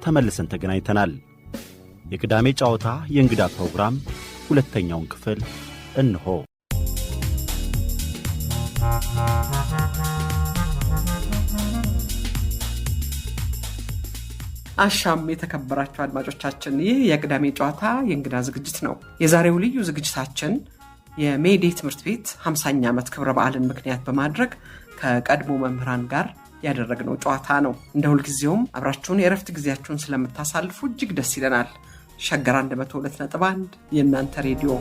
ተመልሰን ተገናኝተናል። የቅዳሜ ጨዋታ የእንግዳ ፕሮግራም ሁለተኛውን ክፍል እንሆ። አሻም የተከበራችሁ አድማጮቻችን፣ ይህ የቅዳሜ ጨዋታ የእንግዳ ዝግጅት ነው። የዛሬው ልዩ ዝግጅታችን የሜዴ ትምህርት ቤት 50ኛ ዓመት ክብረ በዓልን ምክንያት በማድረግ ከቀድሞ መምህራን ጋር ያደረግነው ጨዋታ ነው። እንደ ሁልጊዜውም አብራችሁን የእረፍት ጊዜያችሁን ስለምታሳልፉ እጅግ ደስ ይለናል። ሸገር 102.1 የእናንተ ሬዲዮ።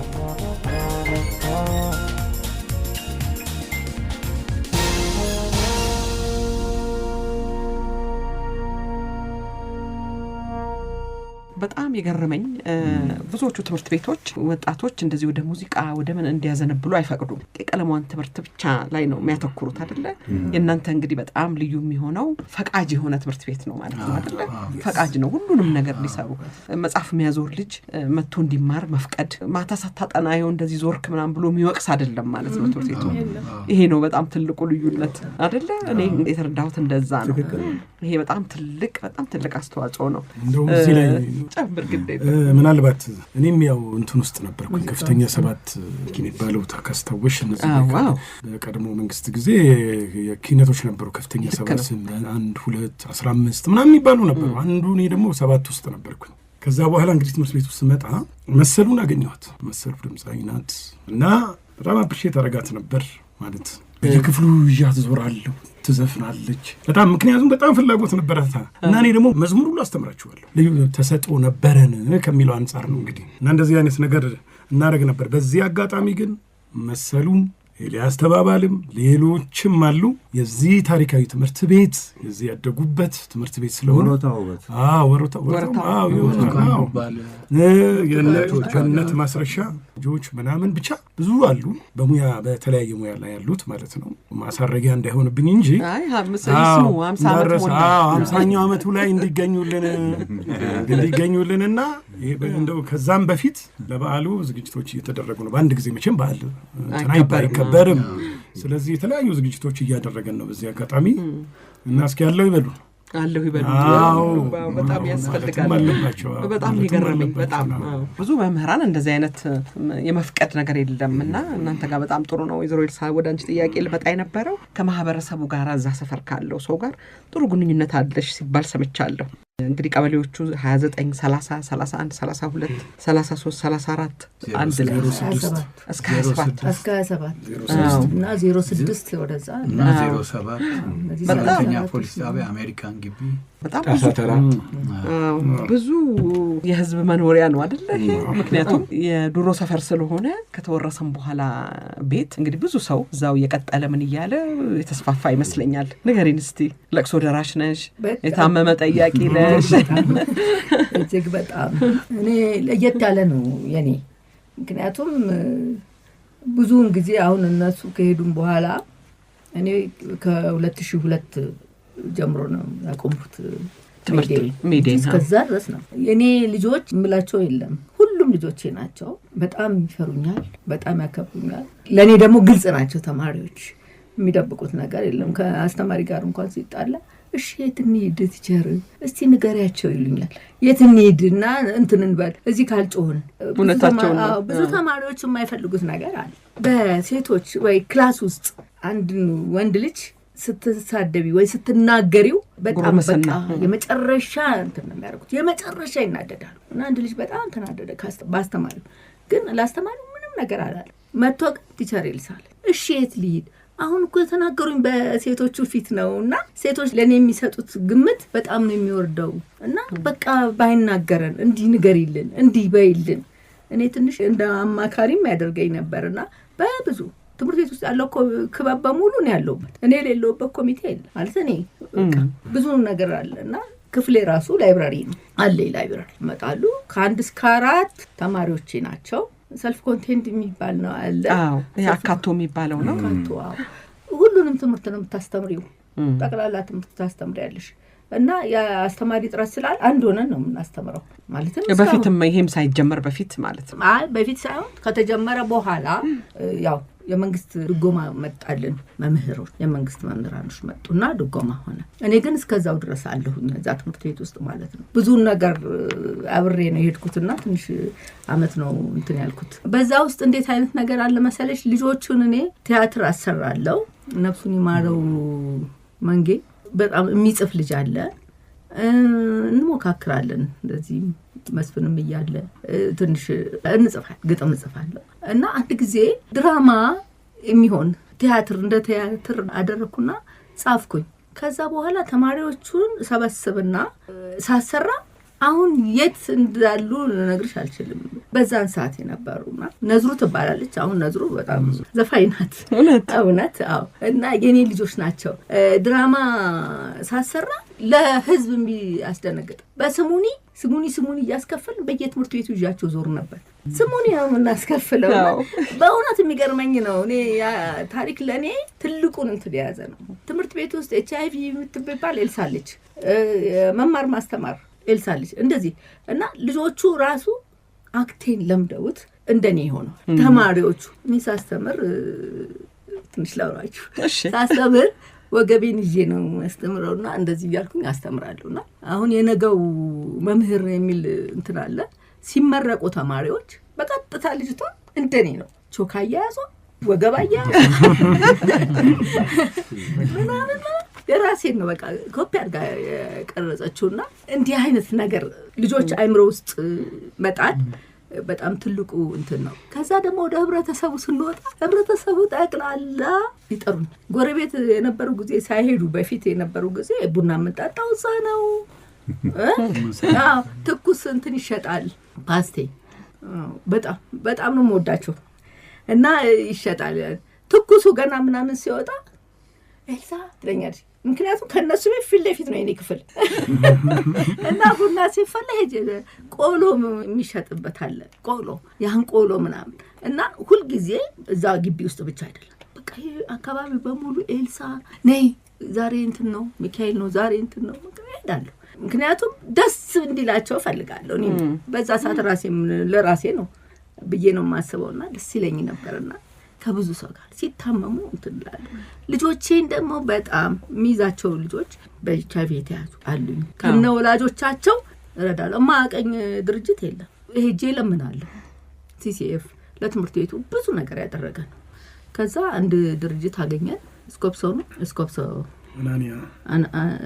በጣም የገረመኝ ብዙዎቹ ትምህርት ቤቶች ወጣቶች እንደዚህ ወደ ሙዚቃ ወደ ምን እንዲያዘነብሉ አይፈቅዱም። የቀለሟን ትምህርት ብቻ ላይ ነው የሚያተኩሩት አይደለ? የእናንተ እንግዲህ በጣም ልዩ የሚሆነው ፈቃጅ የሆነ ትምህርት ቤት ነው ማለት ነው አይደለ? ፈቃጅ ነው ሁሉንም ነገር ሊሰሩ። መጽሐፍ የሚያዞር ልጅ መጥቶ እንዲማር መፍቀድ፣ ማታ ሳታጠና ይኸው እንደዚህ ዞርክ ምናምን ብሎ የሚወቅስ አይደለም ማለት ነው ትምህርት ቤቱ። ይሄ ነው በጣም ትልቁ ልዩነት አይደለ? እኔ የተረዳሁት እንደዛ ነው። ይሄ በጣም ትልቅ አስተዋጽኦ ነው። ምናልባት እኔም ያው እንትን ውስጥ ነበርኩኝ ከፍተኛ 7 የሚባለው ታካስታውሽ እነዚህ በቀድሞ መንግስት ጊዜ የኪነቶች ነበሩ። ከፍተኛ 7 1 2 15 ምናምን የሚባሉ ነበሩ። አንዱ እኔ ደግሞ 7 ውስጥ ነበርኩኝ። ከዛ በኋላ እንግዲህ ትምህርት ቤት ውስጥ መጣ መሰሉን አገኘኋት። መሰሉ ድምጻዊ ናት እና በጣም አፕሪሼት አረጋት ነበር ማለት በየክፍሉ ይዣት ዞራለሁ። ትዘፍናለች በጣም ምክንያቱም በጣም ፍላጎት ነበራት እና እኔ ደግሞ መዝሙር ሁሉ አስተምራቸዋለሁ። ልዩ ተሰጥኦ ነበረን ከሚለው አንጻር ነው እንግዲህ እና እንደዚህ አይነት ነገር እናደርግ ነበር። በዚህ አጋጣሚ ግን መሰሉም ኤልያስ ተባባልም ሌሎችም አሉ የዚህ ታሪካዊ ትምህርት ቤት የዚህ ያደጉበት ትምህርት ቤት ስለሆነ ገነት ማስረሻ ልጆች ምናምን ብቻ ብዙ አሉ በሙያ በተለያየ ሙያ ላይ ያሉት ማለት ነው። ማሳረጊያ እንዳይሆንብኝ እንጂ 50ኛው ዓመቱ ላይ እንዲገኙልንና እንደው ከዛም በፊት ለበዓሉ ዝግጅቶች እየተደረጉ ነው። በአንድ ጊዜ መቼም በዓል አይከበርም። ስለዚህ የተለያዩ ዝግጅቶች እያደረገን ነው በዚህ አጋጣሚ እና እስኪ ያለው ይበሉ በጣም ያስፈልጋል። በጣም ይገርመኝ በጣም ብዙ መምህራን እንደዚህ አይነት የመፍቀድ ነገር የለምና እናንተ ጋር በጣም ጥሩ ነው። ወይዘሮ ኤልሳ ወደ አንቺ ጥያቄ ልመጣ የነበረው ከማህበረሰቡ ጋር እዛ ሰፈር ካለው ሰው ጋር ጥሩ ግንኙነት አለሽ ሲባል ሰምቻለሁ። እንግዲህ ቀበሌዎቹ 29 30 31 32 33 34 አንድ ላይ እስከ 27 እና 06 ወደዛ እና 07 በጣም ፖሊስ ጣቢያ አሜሪካን ግቢ በጣም ብዙ የህዝብ መኖሪያ ነው አይደለ? ምክንያቱም የድሮ ሰፈር ስለሆነ ከተወረሰም በኋላ ቤት እንግዲህ ብዙ ሰው እዛው እየቀጠለ ምን እያለ የተስፋፋ ይመስለኛል። ንገሪን እስቲ። ለቅሶ ደራሽ ነሽ? የታመመ ጠያቂ ነሽ? እጅግ በጣም እኔ ለየት ያለ ነው የኔ። ምክንያቱም ብዙውን ጊዜ አሁን እነሱ ከሄዱም በኋላ እኔ ከ2002 ጀምሮ ነው ያቆምኩት ትምህርት ሜዴ እስከዛ ድረስ ነው። የኔ ልጆች ምላቸው የለም ሁሉም ልጆቼ ናቸው። በጣም ይፈሩኛል፣ በጣም ያከብሩኛል። ለኔ ደግሞ ግልጽ ናቸው ተማሪዎች። የሚደብቁት ነገር የለም። ከአስተማሪ ጋር እንኳን ሲጣላ እሺ የት እንሂድ ቲቸር እስቲ ንገሪያቸው ይሉኛል። የት እንሂድና እንትን እንበል እዚህ ካልጮህን። ብዙ ተማሪዎች የማይፈልጉት ነገር አለ። በሴቶች ወይ ክላስ ውስጥ አንድ ወንድ ልጅ ስትሳደቢ ወይ ስትናገሪው በጣም በቃ የመጨረሻ እንትን ነው የሚያደርጉት። የመጨረሻ ይናደዳሉ። እና አንድ ልጅ በጣም ተናደደ ባስተማሪው። ግን ላስተማሪው ምንም ነገር አላለ። መጥቶ ቲቸር ይልሳል እሺ የት ልሂድ? አሁን እኮ የተናገሩኝ በሴቶቹ ፊት ነውና ሴቶች ለኔ የሚሰጡት ግምት በጣም ነው የሚወርደው። እና በቃ ባይናገረን እንዲህ ንገሪልን እንዲህ በይልን። እኔ ትንሽ እንደ አማካሪም ያደርገኝ ነበርና በብዙ ትምህርት ቤት ውስጥ ያለው ክበብ በሙሉ ነው ያለውበት። እኔ የሌለውበት ኮሚቴ የለም ማለት እኔ ብዙ ነገር አለና ክፍሌ ራሱ ላይብራሪ ነው አለ። ላይብራሪ ይመጣሉ ከ1 እስከ 4 ተማሪዎች ናቸው። ሰልፍ ኮንቴንት የሚባል ነው አለ። ይሄ አካቶ የሚባለው ነው። አካቶ ሁሉንም ትምህርት ነው የምታስተምሪው። ጠቅላላ ትምህርት ታስተምሪያለሽ። እና የአስተማሪ ጥራት ስላል አንድ ሆነን ነው የምናስተምረው ማለት ነው። በፊትም ይሄም ሳይጀመር በፊት ማለት ነው። በፊት ሳይሆን ከተጀመረ በኋላ ያው የመንግስት ድጎማ መጣልን። መምህሮች የመንግስት መምህራኖች መጡና ድጎማ ሆነ። እኔ ግን እስከዛው ድረስ አለሁኝ እዛ ትምህርት ቤት ውስጥ ማለት ነው። ብዙ ነገር አብሬ ነው የሄድኩትና ትንሽ አመት ነው እንትን ያልኩት። በዛ ውስጥ እንዴት አይነት ነገር አለ መሰለሽ፣ ልጆቹን እኔ ቲያትር አሰራለሁ። ነፍሱን ይማረው መንጌ በጣም የሚጽፍ ልጅ አለ። እንሞካክራለን እንደዚህ መስፍንም እያለ ትንሽ እንጽፋለን፣ ግጥም እንጽፋለሁ። እና አንድ ጊዜ ድራማ የሚሆን ቲያትር እንደ ቲያትር አደረኩና ጻፍኩኝ። ከዛ በኋላ ተማሪዎቹን ሰበስብና ሳሰራ አሁን የት እንዳሉ ልነግርሽ አልችልም። በዛን ሰዓት የነበሩና ነዝሩ ትባላለች። አሁን ነዝሩ በጣም ዘፋኝ ናት። እውነት አዎ። እና የኔ ልጆች ናቸው። ድራማ ሳሰራ ለህዝብ የሚያስደነግጥ በስሙኒ እያስከፈል በየትምህርት ቤቱ ይዣቸው ዞር ነበር። ስሙኒ ነው የምናስከፍለው። በእውነት የሚገርመኝ ነው። እኔ ታሪክ ለእኔ ትልቁን እንትን የያዘ ነው። ትምህርት ቤት ውስጥ HIV የምትባል ኤልሳለች፣ መማር ማስተማር ኤልሳለች እንደዚህ። እና ልጆቹ ራሱ አክቴን ለምደውት እንደኔ ሆነው ተማሪዎቹ። እኔ ሳስተምር ትንሽ ላውራችሁ። ሳስተምር ወገቤን ይዤ ነው አስተምረውና እንደዚህ እያልኩኝ አስተምራለሁና አሁን የነገው መምህር የሚል እንትን አለ። ሲመረቁ ተማሪዎች በቀጥታ ልጅቷ እንደኔ ነው ቾካ ያያዙ ወገባ ያያዙ ምናምን የራሴን ነው በቃ ኮፒ አድርጋ ቀረጸችውና እንዲህ አይነት ነገር ልጆች አይምሮ ውስጥ መጣል በጣም ትልቁ እንትን ነው። ከዛ ደግሞ ወደ ህብረተሰቡ ስንወጣ ህብረተሰቡ ጠቅላላ ይጠሩኝ። ጎረቤት የነበሩ ጊዜ ሳይሄዱ በፊት የነበሩ ጊዜ ቡና የምንጠጣው እዛ ነው። ትኩስ እንትን ይሸጣል፣ ፓስቴ በጣም ነው የምወዳቸው እና ይሸጣል። ትኩሱ ገና ምናምን ሲወጣ ኤልሳ ትለኛለች። ምክንያቱም ከነሱ ፊት ለፊት ነው የኔ ክፍል እና ቡና ሲፈላ ሄጄ ቆሎ የሚሸጥበት አለ። ያን ቆሎ ምናምን እና ሁልጊዜ እዛ ግቢ ውስጥ ብቻ አይደለም፣ በቃ ይሄ አካባቢ በሙሉ ኤልሳ ነይ ዛሬ እንትን ነው ሚካኤል ነው ዛሬ እንትን ነው እሄዳለሁ። ምክንያቱም ደስ እንዲላቸው ፈልጋለሁ። እኔ በዛ ሰዓት ለራሴ ነው ብዬ ነው የማስበውና ደስ ይለኝ ነበርና ከብዙ ሰው ጋር ሲታመሙ እንትላሉ። ልጆቼን ደግሞ በጣም ሚዛቸው ልጆች በኤችአይቪ የተያዙ አሉኝ። ከነ ወላጆቻቸው እረዳለሁ። ማቀኝ ድርጅት የለም። ሄጄ ለምናለሁ። ሲሲኤፍ ለትምህርት ቤቱ ብዙ ነገር ያደረገ ነው። ከዛ አንድ ድርጅት አገኘን።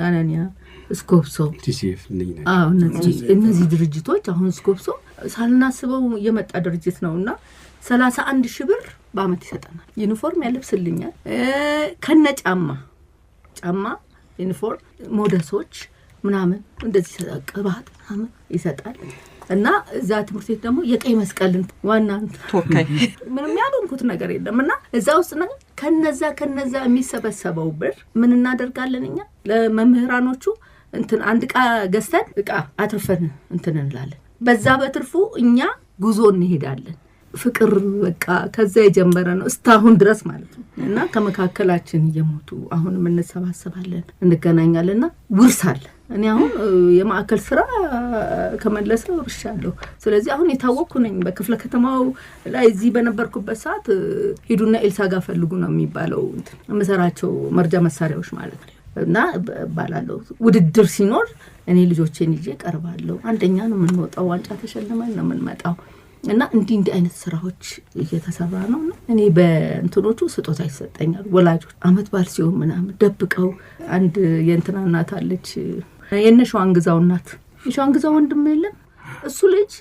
አናኒያ ስኮፕሶ ሲሲኤፍ እነዚህ ድርጅቶች አሁን ስኮፕሶ ሳልናስበው የመጣ ድርጅት ነውና 31,000 ብር በአመት ይሰጣናል። ዩኒፎርም ያለብስልኛል ከነ ጫማ ዩኒፎርም ሞዴሶች ምናምን እንደዚህ ቅባት ምናምን ይሰጣል። እና እዛ ትምህርት ቤት ደግሞ የቀይ መስቀልን ዋና ተወካይ ምንም ያልሆንኩት ነገር የለም። እና እዛ ውስጥ ነው ከነዛ የሚሰበሰበው ብር ምን እናደርጋለን እኛ ለመምህራኖቹ እንትን አንድ ዕቃ ገዝተን ዕቃ አትርፈን እንትን እንላለን። በዛ በትርፉ እኛ ጉዞ እንሄዳለን። ፍቅር በቃ ከዛ የጀመረ ነው እስካሁን ድረስ ማለት ነው። እና ከመካከላችን እየሞቱ አሁንም እንሰባሰባለን፣ እንገናኛለንና ውርሳል። እኔ አሁን የማዕከል ስራ ከመለሰው ወርሻለሁ። ስለዚህ አሁን የታወቅኩ ነኝ በክፍለ ከተማው ላይ። እዚህ በነበርኩበት ሰዓት ሄዱና ኤልሳ ጋር ፈልጉ ነው የሚባለው የምሰራቸው መርጃ መሳሪያዎች ማለት ነው። እና ባላለው ውድድር ሲኖር እኔ ልጆቼን ይዤ ቀርባለሁ። አንደኛ ነው የምንወጣው፣ ዋንጫ ተሸልመን ነው የምንመጣው። እና እንዲህ አይነት ስራዎች እየተሰራ ነው። እኔ በእንትኖቹ ስጦታ ይሰጠኛል። ወላጆች አመት በዓል ሲሆን ምናምን ደብቀው አንድ የእንትና እናት አለች የነሻዋን ግዛው እናት የሻዋን ግዛው ወንድም የለም እሱ ልጅ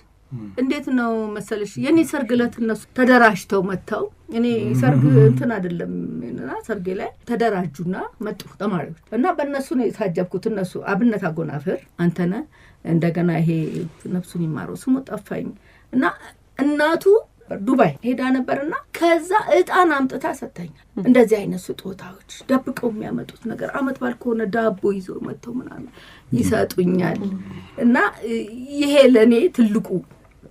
እንዴት ነው መሰለሽ የኔ ሰርግ ዕለት እነሱ ተደራጅተው መጥተው እኔ ሰርግ እንትን አይደለም እና ሰርግ ላይ ተደራጁና መጡ ተማሪዎች እና በእነሱ ነው የታጀብኩት። እነሱ አብነት አጎናፍር አንተነ እንደገና ይሄ ነፍሱን ይማረው ስሙ ጠፋኝ እና እናቱ ዱባይ ሄዳ ነበርና ከዛ እጣን አምጥታ ሰጣኛል። እንደዚህ አይነት ስጦታዎች ደብቀው የሚያመጡት ነገር አመት በዓል ከሆነ ዳቦ ይዞ መጥተው ምናምን ይሰጡኛል። እና ይሄ ለኔ ትልቁ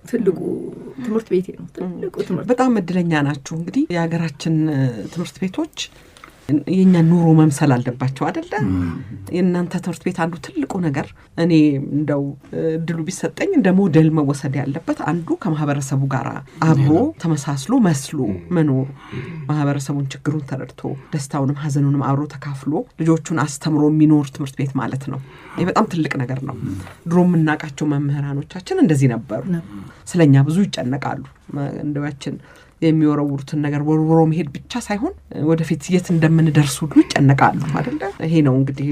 ትምህርት ቤቴ ነው። ትልቁ ትምህርት በጣም እድለኛ ናችሁ። እንግዲህ የሀገራችን ትምህርት ቤቶች የኛ ኑሮ መምሰል አለባቸው አይደለ? የእናንተ ትምህርት ቤት አንዱ ትልቁ ነገር እኔ እንደው ድሉ ቢሰጠኝ እንደ ሞዴል መወሰድ ያለበት አንዱ ከማህበረሰቡ ጋር አብሮ ተመሳስሎ መስሎ መኖር፣ ማህበረሰቡን ችግሩን ተረድቶ ደስታውንም ሀዘኑንም አብሮ ተካፍሎ ልጆቹን አስተምሮ የሚኖር ትምህርት ቤት ማለት ነው። ይሄ በጣም ትልቅ ነገር ነው። ድሮ የምናውቃቸው መምህራኖቻችን እንደዚህ ነበሩ። ስለኛ ብዙ ይጨነቃሉ። እንደዋችን የሚወረውሩትን ነገር ወርውሮ መሄድ ብቻ ሳይሆን ወደፊት የት እንደምንደርስ ሁሉ ይጨነቃሉ አይደለ? ይሄ ነው እንግዲህ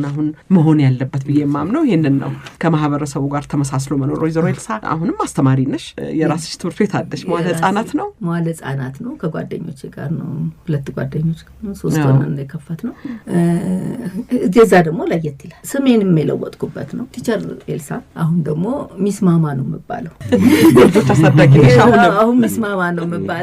አሁን መሆን ያለበት ብዬ የማምነው ይሄንን ነው። ከማህበረሰቡ ጋር ተመሳስሎ መኖር። ወይዘሮ ኤልሳ አሁንም አስተማሪ ነሽ፣ የራስሽ ትምህርት ቤት አለሽ። መዋለ ህጻናት ነው? መዋለ ህጻናት ነው። ከጓደኞቼ ጋር ነው። 2 ጓደኞች ነው፣ 3 ሆነን የከፈት ነው። እዛ ደግሞ ለየት ይላል። ስሜንም የለወጥኩበት ነው። ቲቸር ኤልሳ። አሁን ደግሞ ሚስ ማማ ነው የምባለው። ልጆች አሳዳጊ ነሽ? አሁን ሚስ ማማ ነው የምባለው።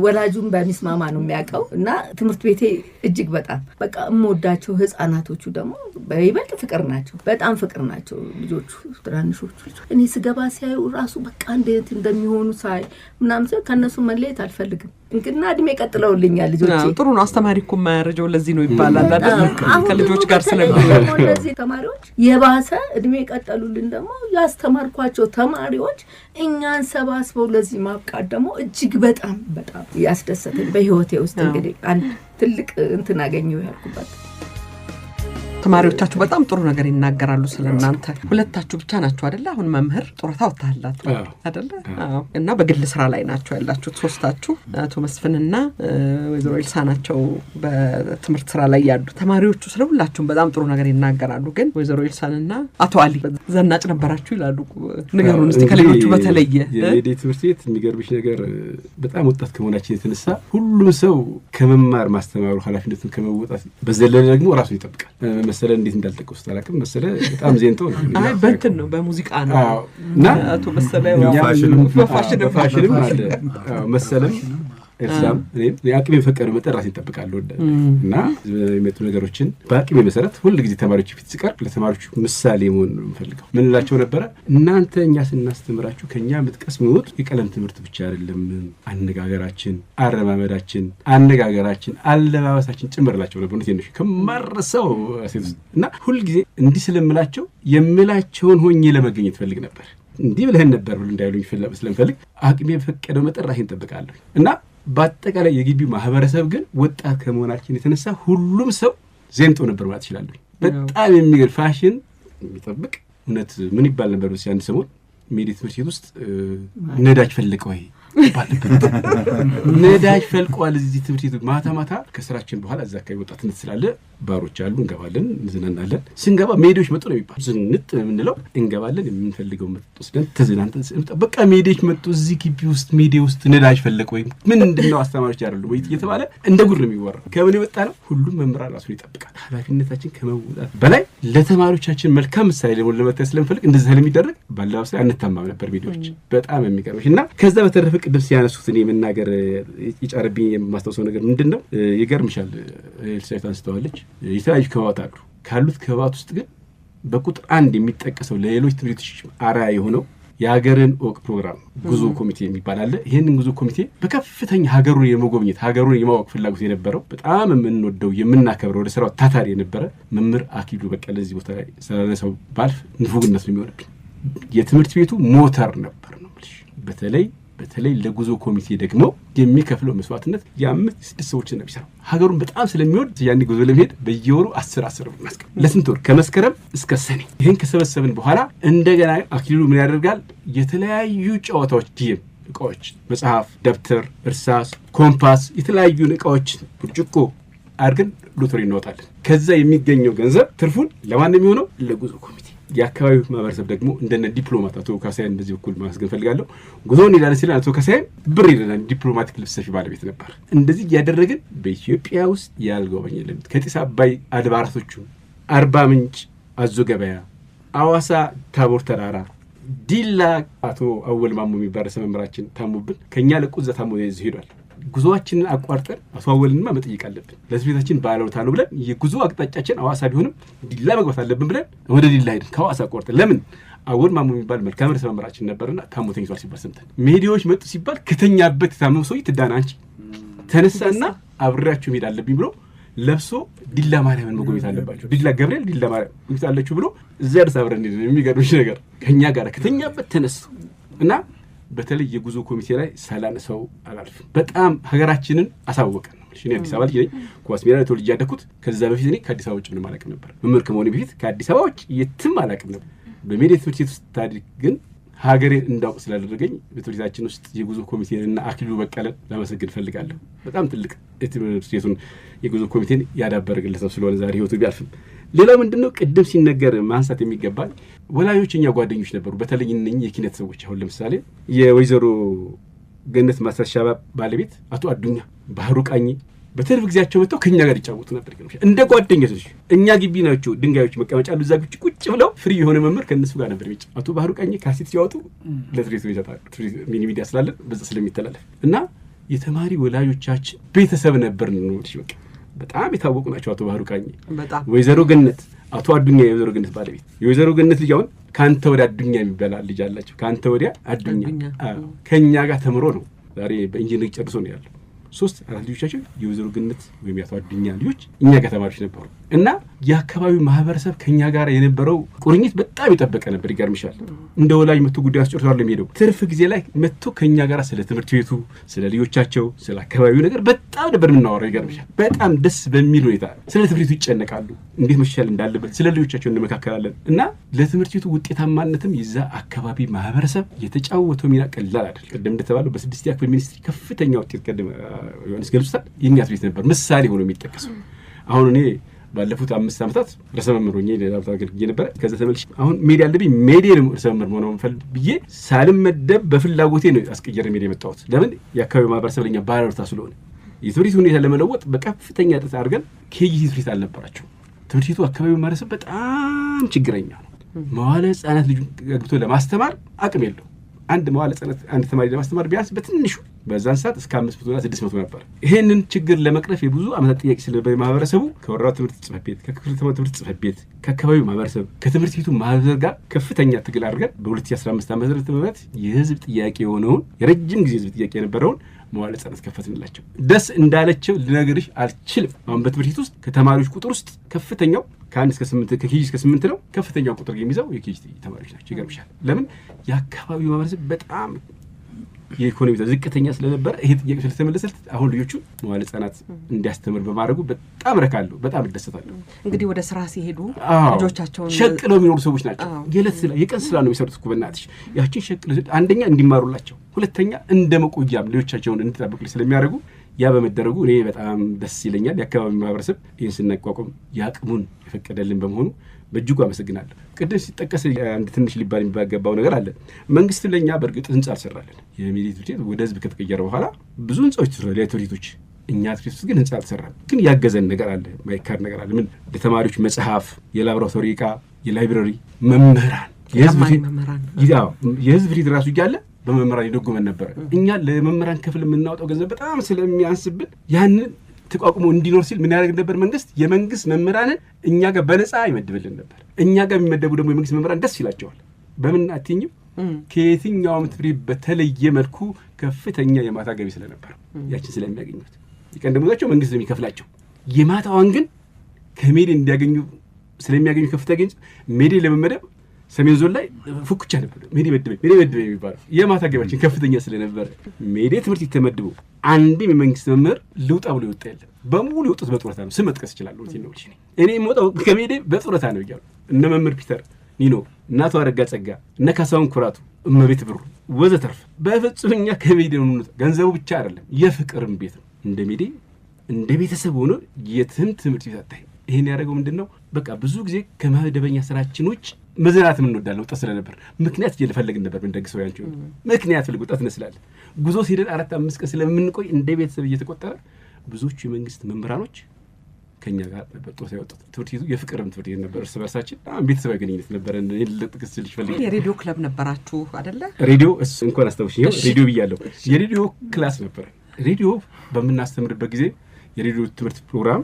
ወላጁም በሚስማማ ነው የሚያውቀው። እና ትምህርት ቤቴ እጅግ በጣም በቃ የምወዳቸው ህፃናቶቹ ደግሞ በይበልጥ ፍቅር ናቸው። በጣም ፍቅር ናቸው ልጆቹ፣ ትናንሾቹ ልጆች። እኔ ስገባ ሲያዩ ራሱ በቃ እንዴት እንደሚሆኑ ሳይ ምናምን ከነሱ መለየት አልፈልግም። እንግዲህ እድሜ ቀጥለውልኛል ልጆቼ። ጥሩ ነው። አስተማሪ እኮ የማያረጀው ለዚህ ነው ይባላል አይደል? ከልጆች ጋር ስለሚሆን እነዚህ ተማሪዎች የባሰ እድሜ ቀጠሉልን። ደግሞ ያስተማርኳቸው ተማሪዎች እኛን ሰባስበው ለዚህ ማብቃት ደግሞ እጅግ በጣም ያስደሰተኝ በህይወቴ ውስጥ እንግዲህ አንድ ትልቅ እንትን አገኘው ያልኩበት። ተማሪዎቻችሁ በጣም ጥሩ ነገር ይናገራሉ ስለናንተ። ሁለታችሁ ብቻ ናችሁ አይደለ? አሁን መምህር ጡረታ ወጣላችሁ አይደለ? አዎ። እና በግል ስራ ላይ ናችሁ ያላችሁት ሶስታችሁ። አቶ መስፍንና ወይዘሮ ኤልሳ ናቸው በትምህርት ስራ ላይ ያሉ። ተማሪዎቹ ስለሁላችሁም በጣም ጥሩ ነገር ይናገራሉ። ግን ወይዘሮ ኤልሳንና አቶ አሊ ዘናጭ ነበራችሁ ይላሉ። ንገሩን እስቲ ከሌሎቹ በተለየ። የሜዲ ትምህርት ቤት የሚገርምሽ ነገር በጣም ወጣት ከመሆናችን የተነሳ ሁሉም ሰው ከመማር ማስተማሩ ኃላፊነቱን ከመወጣት በዘለለ ደግሞ ራሱን ይጠብቃል። መሰለ እንዴት እንዳልጠቀስኩት አላውቅም። መሰለ በጣም ዜንቶ ነው። አይ በእንትን ነው በሙዚቃ ነው። እና አቶ መሰለ ፋሽንም አለ መሰለም እርሳም እኔም አቅሜ ፈቀደው መጠን ራሴን እጠብቃለሁ እና የሚመጡ ነገሮችን በአቅሜ መሰረት ሁሉ ጊዜ ተማሪዎች ፊት ሲቀር ለተማሪዎች ምሳሌ መሆን ነው የምፈልገው። ምን እላቸው ነበረ? እናንተ እኛ ስናስተምራችሁ ከኛ የምትቀስሙት የቀለም ትምህርት ብቻ አይደለም፣ አነጋገራችን፣ አረማመዳችን፣ አነጋገራችን፣ አለባበሳችን ጭምርላቸው ነበር። ነው ከማረሰው እና ሁሉ ጊዜ እንዲህ ስለምላቸው የምላቸውን ሆኜ ለመገኘት ፈልግ ነበር። እንዲህ ብለህን ነበር ብሎ እንዳይሉኝ ስለምፈልግ አቅሜ ፈቀደው መጠን ራሴን እጠብቃለሁ እና በአጠቃላይ የግቢው ማህበረሰብ ግን ወጣት ከመሆናችን የተነሳ ሁሉም ሰው ዜንጦ ነበር ማለት ይችላል። በጣም የሚገርም ፋሽን የሚጠብቅ እውነት ምን ይባል ነበር አንድ ሰሞን ሜዲ ትምህርት ቤት ውስጥ ነዳጅ ፈልቀ ወይ ባለበት ነዳጅ ፈልቋል እዚህ ትምህርት ቤት። ማታ ከስራችን በኋላ እዛ አካባቢ ወጣትነት ስላለ ባሮች አሉ፣ እንገባለን፣ እንዝናናለን። ስንገባ ሜዲዎች መጡ ነው የሚባል ዝንጥ የምንለው እንገባለን፣ የምንፈልገው መጥቶ ወስደን ተዝናንተን በቃ ሜዲዎች መጡ እዚህ ግቢ ውስጥ ሜዲ ውስጥ ነዳጅ ፈለቀ ወይ ምን እንደው አስተማሪዎች ያደሉ ወይ እየተባለ እንደ ጉድ ነው የሚወራው። ከምን የወጣ ነው? ሁሉም መምህራን ራሱን ይጠብቃል። ኃላፊነታችን ከመወጣት በላይ ለተማሪዎቻችን መልካም ምሳሌ ለመታየት ስለምፈልግ እንደዚህ ስለሚደረግ ባለባበስ ላይ አንታማም ነበር ሜዲዎች። በጣም የሚገርምሽ እና ከዛ በተረፈ ቅድም ሲያነሱት እኔ መናገር የጫረብኝ የማስታውሰው ነገር ምንድነው? ይገርምሻል ኤልሳይት አንስተዋለች። የተለያዩ ክበባት አሉ። ካሉት ክበባት ውስጥ ግን በቁጥር 1 የሚጠቀሰው ለሌሎች ትምህርቶች አርአያ የሆነው የሀገርን ወግ ፕሮግራም ጉዞ ኮሚቴ የሚባል አለ። ይሄንን ጉዞ ኮሚቴ በከፍተኛ ሀገሩን የመጎብኘት ሀገሩን የማወቅ ፍላጎት የነበረው በጣም የምንወደው የምናከብረው ወደ ስራው ታታሪ የነበረ መምህር አኪሉ በቀለ እዚህ ቦታ ላይ ስለነሰው ባልፍ ንፉግነት ነው የሚሆንብኝ። የትምህርት ቤቱ ሞተር ነበር ነው ማለት። በተለይ ለጉዞ ኮሚቴ ደግሞ የሚከፍለው መስዋዕትነት የ5-6 ሰዎችን ነው የሚሰራው። ሀገሩን በጣም ስለሚወድ ያኔ ጉዞ ለመሄድ በየወሩ 10 ብር ማስቀም ለስንት ወር ከመስከረም እስከ ሰኔ። ይሄን ከሰበሰብን በኋላ እንደገና አክሊሉ ምን ያደርጋል? የተለያዩ ጨዋታዎች፣ ዲም እቃዎች፣ መጽሐፍ፣ ደብተር፣ እርሳስ፣ ኮምፓስ፣ የተለያዩ እቃዎች ብርጭቆ አድርገን ሎተሪ እናወጣለን። ከዛ የሚገኘው ገንዘብ ትርፉን ለማን ነው የሚሆነው? ለጉዞ ኮሚቴ። የአካባቢው ማህበረሰብ ደግሞ እንደነ ዲፕሎማት አቶ ካሳያን በዚህ በኩል ማስገን ፈልጋለሁ። ጉዞውን ይላል ሲል አቶ ካሳያን ብር ይላል ዲፕሎማቲክ ልብስ ሰፊ ባለቤት ነበር። እንደዚህ ያደረግን በኢትዮጵያ ውስጥ ያልጎበኘልን ከጢስ አባይ አድባራቶቹ አርባ ምንጭ፣ አዞ ገበያ፣ አዋሳ ታቦር ተራራ፣ ዲላ አቶ አወል ማሙ የሚባል መምህራችን ታሙብን ከኛ ለቁዛ ታሙ ይዘው ሄዷል። ጉዞአችንን አቋርጠን አቶ አወልንማ መጠየቅ አለብን ለስቤታችን ባለውታ ነው ብለን የጉዞ አቅጣጫችን አዋሳ ቢሆንም ዲላ መግባት አለብን ብለን ወደ ዲላ ሄድን። ከአዋሳ አቋርጠን ለምን አወል ማሙ የሚባል መልካም ርዕሰ መምህራችን ነበርና ታሞ ተኝቷል ሲባል ሰምተን ሜዲዎች መጡ ሲባል ከተኛበት ታመው ሰው ይትዳና አንቺ ተነሳና አብሬያችሁ ሄድ አለብኝ ብሎ ለብሶ ዲላ ማርያምን መጎብኘት አለባቸው። ዲላ ገብርኤል ዲላ ማርያም ጉብኝት አለችው ብሎ እዛ አዲስ አበባ እንደዚህ የሚገርምሽ ነገር ከኛ ጋር ከተኛበት ተነስቶ እና በተለይ የጉዞ ኮሚቴ ላይ ሳላነሳው አላልፍም። በጣም ሀገራችንን አሳወቀን። እኔ አዲስ አበባ ልጅ ነኝ። ኳስ ሜዳ ተወልጄ ያደኩት። ከዛ በፊት እኔ ከአዲስ አበባ ውጭ ምንም አላውቅም ነበር። መምህር ከመሆኔ በፊት ከአዲስ አበባ ውጭ የትም አላውቅም ነበር። በሜዳ ትምህርት ቤት ውስጥ ታዲያ ግን ሀገሬን እንዳውቅ ስላደረገኝ በትምህርት ቤታችን ውስጥ የጉዞ ኮሚቴንና አክሊሉ በቀለን ላመሰግን እፈልጋለሁ። በጣም ትልቅ የትምህርት ቤቱን የጉዞ ኮሚቴን ያዳበረ ግለሰብ ስለሆነ ዛሬ ህይወቱ ቢያልፍም። ሌላው ምንድነው ቅድም ሲነገር ማንሳት የሚገባኝ ወላጆች እኛ ጓደኞች ነበሩ። በተለይ እነኚህ የኪነት ሰዎች አሁን ለምሳሌ የወይዘሮ ገነት ማስረሻ ባለቤት አቶ አዱኛ ባህሩ ቃኝ በተርፍ ጊዜያቸው መጥተው ከኛ ጋር ይጫወቱ ነበር። እንደ ጓደኞች እኛ ግቢ ናቸው ድንጋዮች መቀመጫ አሉ። እዛ ግቢ ቁጭ ብለው ፍሪ የሆነ መምህር ከነሱ ጋር ነበር የሚጫወቱ። አቶ ባህሩ ቃኝ ካሴት ሲያወጡ ለትሬቱ ይሰጣሉ። ሚኒ ሚዲያ ስላለን በዛ ስለሚተላለፍ እና የተማሪ ወላጆቻችን ቤተሰብ ነበር ነው። በቃ በጣም የታወቁ ናቸው አቶ ባህሩ ቃኝ። ወይዘሮ ገነት አቶ አዱኛ የወይዘሮ ገነት ባለቤት የወይዘሮ ገነት ልጅ አሁን ካንተ ወዲያ አዱኛ የሚባል ልጅ አላቸው። ካንተ ወዲያ አዱኛ ከኛ ጋር ተምሮ ነው ዛሬ በኢንጂነሪንግ ጨርሶ ነው ያለው። 3-4 ልጆቻችን የወይዘሮ ገነት ወይም ያቶ አዱኛ ልጆች እኛ ጋር ተማሪዎች ነበሩ እና የአካባቢው ማህበረሰብ ከኛ ጋር የነበረው ቁርኝት በጣም የጠበቀ ነበር። ይገርምሻል እንደ ወላጅ መጥቶ ጉዳይ አስጨርሷል የሚሄደው ትርፍ ጊዜ ላይ መጥቶ ከኛ ጋር ስለ ትምህርት ቤቱ፣ ስለ ልጆቻቸው፣ ስለ አካባቢው ነገር በጣም ነበር የምናወራው። ይገርምሻል በጣም ደስ በሚል ሁኔታ ስለ ትምህርት ቤቱ ይጨነቃሉ፣ እንዴት መሻሻል እንዳለበት ስለ ልጆቻቸው እንመካከላለን እና ለትምህርት ቤቱ ውጤታማነትም የዛ አካባቢ ማህበረሰብ የተጫወተው ሚና ቀላል አይደል። ቀደም እንደተባለው በ6ኛ ክፍል ሚኒስትሪ ከፍተኛ ውጤት ቀደም ዮሐንስ ገልጾታል። የኛ ትምህርት ቤት ነበር ምሳሌ ሆኖ የሚጠቀሰው። አሁን እኔ ባለፉት 5 ዓመታት ርዕሰ መምህር ሆኜ ለዳብታ አገልግዬ ነበር። ከዛ ተመልሼ አሁን ሜዲ ያለብኝ ሜዲ ነው ርዕሰ መምህር ሆነው ፈልግ ብዬ ሳልመደብ በፍላጎቴ ነው አስቀየረ ሜዲ የመጣሁት። ለምን የአካባቢው ማህበረሰብ ለኛ ባለውለታ ስለሆነ የትምህርት ሁኔታ ለመለወጥ በከፍተኛ ጥረት አድርገን ኬጂ ትምህርት አልነበራቸው። ትምህርት ቤቱ አካባቢው ማህበረሰብ በጣም ችግረኛ ነው። መዋለ ህጻናት ልጅ ገብቶ ለማስተማር አቅም የለው። አንድ መዋለ ህጻናት አንድ ተማሪ ለማስተማር ቢያንስ በትንሹ በዛን ሰዓት እስከ 500 እና 600 ነበር። ይሄንን ችግር ለመቅረፍ የብዙ ዓመታት ጥያቄ ስለነበር ማህበረሰቡ ከወረዳ ትምህርት ጽሕፈት ቤት፣ ከክፍለ ትምህርት ጽሕፈት ቤት፣ ከአካባቢው ማህበረሰብ፣ ከትምህርት ቤቱ ማህበር ጋር ከፍተኛ ትግል አድርገን በ2015 ዓ.ም የህዝብ ጥያቄ የሆነውን የረጅም ጊዜ ህዝብ ጥያቄ የነበረውን መዋለ ህጻናት ከፈትንላቸው። ደስ እንዳለቸው ልነግርሽ አልችልም። አሁን በትምህርት ቤት ውስጥ ከተማሪዎች ቁጥር ውስጥ ከፍተኛው ከ1 እስከ 8 ከኬጂ እስከ 8 ነው። ከፍተኛው ቁጥር የሚይዘው የኬጂ ተማሪዎች ናቸው። ይገርምሻል። ለምን የአካባቢው ማህበረሰብ በጣም የኢኮኖሚ ዝቅተኛ ስለነበረ ይሄ ጥያቄ ስለተመለሰለት አሁን ልጆቹ መዋለ ህጻናት እንዲያስተምር በማድረጉ በጣም ረካለሁ፣ በጣም እደሰታለሁ። እንግዲህ ወደ ስራ ሲሄዱ ልጆቻቸውን ሸቅለው የሚኖሩ ሰዎች ናቸው። የቀን ስራ ነው የሚሰሩት እኮ በእናትሽ። ያችን ሸቅለው አንደኛ እንዲማሩላቸው፣ ሁለተኛ እንደ መቆያም ልጆቻቸውን እንዲጠብቁ ስለሚያደርጉ ያ በመደረጉ እኔ በጣም ደስ ይለኛል። የአካባቢ ማህበረሰብ ይህን ስናቋቁም የአቅሙን የፈቀደልን በመሆኑ በእጅጉ አመሰግናለሁ። ቅድም ሲጠቀስ አንድ ትንሽ ሊባል የሚባገባው ነገር አለ። መንግስት ለኛ በእርግጥ ህንጻ አልሰራልን። የሚሊት ትምህርት ወደ ህዝብ ከተቀየረ በኋላ ብዙ ህንጻዎች ተሰራሉ። ትምህርቶች እኛ ትምህርት ውስጥ ግን ህንጻ አልሰራም። ግን ያገዘን ነገር አለ፣ ማይካድ ነገር አለ። ምን ለተማሪዎች መጽሐፍ፣ የላብራቶሪ ዕቃ፣ የላይብረሪ መምህራን፣ የህዝብ ፊት ራሱ እያለ በመምህራን ይደጎመን ነበር። እኛ ለመምህራን ክፍል የምናወጣው ገንዘብ በጣም ስለሚያንስብን ያንን ተቋቁሞ እንዲኖር ሲል ምን ያደርግ ነበር? መንግስት የመንግስት መምህራንን እኛ ጋር በነፃ ይመድብልን ነበር። እኛ ጋር የሚመደቡ ደግሞ የመንግስት መምህራን ደስ ይላቸዋል። በምን አትኝም? ከየትኛውም ትምህርት በተለየ መልኩ ከፍተኛ የማታ ገቢ ስለነበር ያችን ስለሚያገኙት የቀን ደሞዛቸው መንግስት የሚከፍላቸው፣ የማታዋን ግን ከሜዲ እንዲያገኙ ስለሚያገኙ ከፍተኛ ገንዘብ ሜዲ ለመመደብ ሰሜን ዞን ላይ ፉክቻ ነበር። ሜዲ መደበ የሚባለው የማታ ገቢያችን ከፍተኛ ስለነበር ሜዲ ትምህርት ይተመድቡ አንድም የመንግስት መምህር ልውጣ ብሎ ይወጣ የለም። በሙሉ የወጡት በጡረታ ነው። ስም መጥቀስ እችላለሁ። እኔ የምወጣው ከሜዲ በጡረታ ነው እያሉ እነ መምህር ፒተር ኒኖ፣ እናቱ አረጋ ጸጋ፣ እነ ካሳሁን ኩራቱ፣ እመቤት ብሩ ወዘተርፍ በፍጹም እኛ ከሜዲ ነው። ገንዘቡ ብቻ አይደለም የፍቅርም ቤት ነው። እንደ ሜዲ እንደ ቤተሰብ ሆኖ የትም ትምህርት ቤት አታይ። ይሄን ያደረገው ምንድነው? በቃ ብዙ ጊዜ ከመደበኛ ስራችኖች መዝናናትም እንወዳለን። ወጣት ስለነበር ምክንያት እየፈለግን ነበር። እንደግሰው ያንቺው ምክንያት ፍልግ ወጣት ነስላል ጉዞ ሲሄድ 4-5 ቀን ስለምንቆይ እንደ ቤተሰብ እየተቆጠረ ብዙዎቹ የመንግስት መምህራኖች ከኛ ጋር ነበር ጦር ያወጡት። ትምህርት ቤቱ የፍቅርም ትምህርት ቤት ነበር። እርስ በርሳችን ቤተሰባዊ ግንኙነት ነበር። ለጥቅስ ልጅ ፈልግ የሬዲዮ ክለብ ነበራችሁ አይደለ? ሬዲዮ እንኳን አስታውሽኝ። ሬዲዮ ብያለሁ። የሬዲዮ ክላስ ነበር። ሬዲዮ በምናስተምርበት ጊዜ የሬዲዮ ትምህርት ፕሮግራም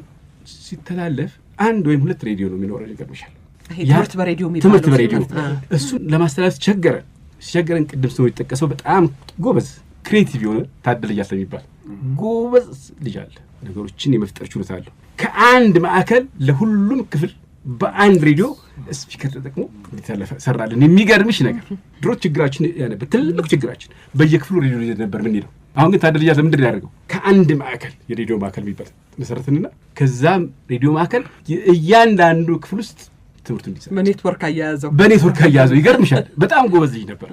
ሲተላለፍ 1 ወይም 2 ሬዲዮ ነው የሚኖረው። ይገርምሻል። ትምህርት በሬዲዮ እሱን ለማስተላለፍ ቸገረን። ቅድም ሰው የተጠቀሰው በጣም ጎበዝ ክሬቲቭ የሆነ ታደለ እያለ የሚባል ጎበዝ ልጅ አለ። ነገሮችን የመፍጠር ችሎታ አለው። ከአንድ ማዕከል ለሁሉም ክፍል በአንድ ሬዲዮ ስፒከር ተጠቅሞ እንዲተላለፍ ሰራልን። የሚገርምሽ ነገር ድሮ ችግራችን ያለበት ትልቅ ችግራችን በየክፍሉ ሬዲዮ ነበር ምን ይለው። አሁን ግን ታደለ እያለ ምንድን ያደርገው ከአንድ ማዕከል የሬዲዮ ማዕከል የሚባል መሰረትና ከዛም ሬዲዮ ማዕከል እያንዳንዱ ክፍል ውስጥ ትምህርት እንዲሰጥ በኔትወርክ አያያዘው ይገርምሻል። በጣም ጎበዝ ልጅ ነበር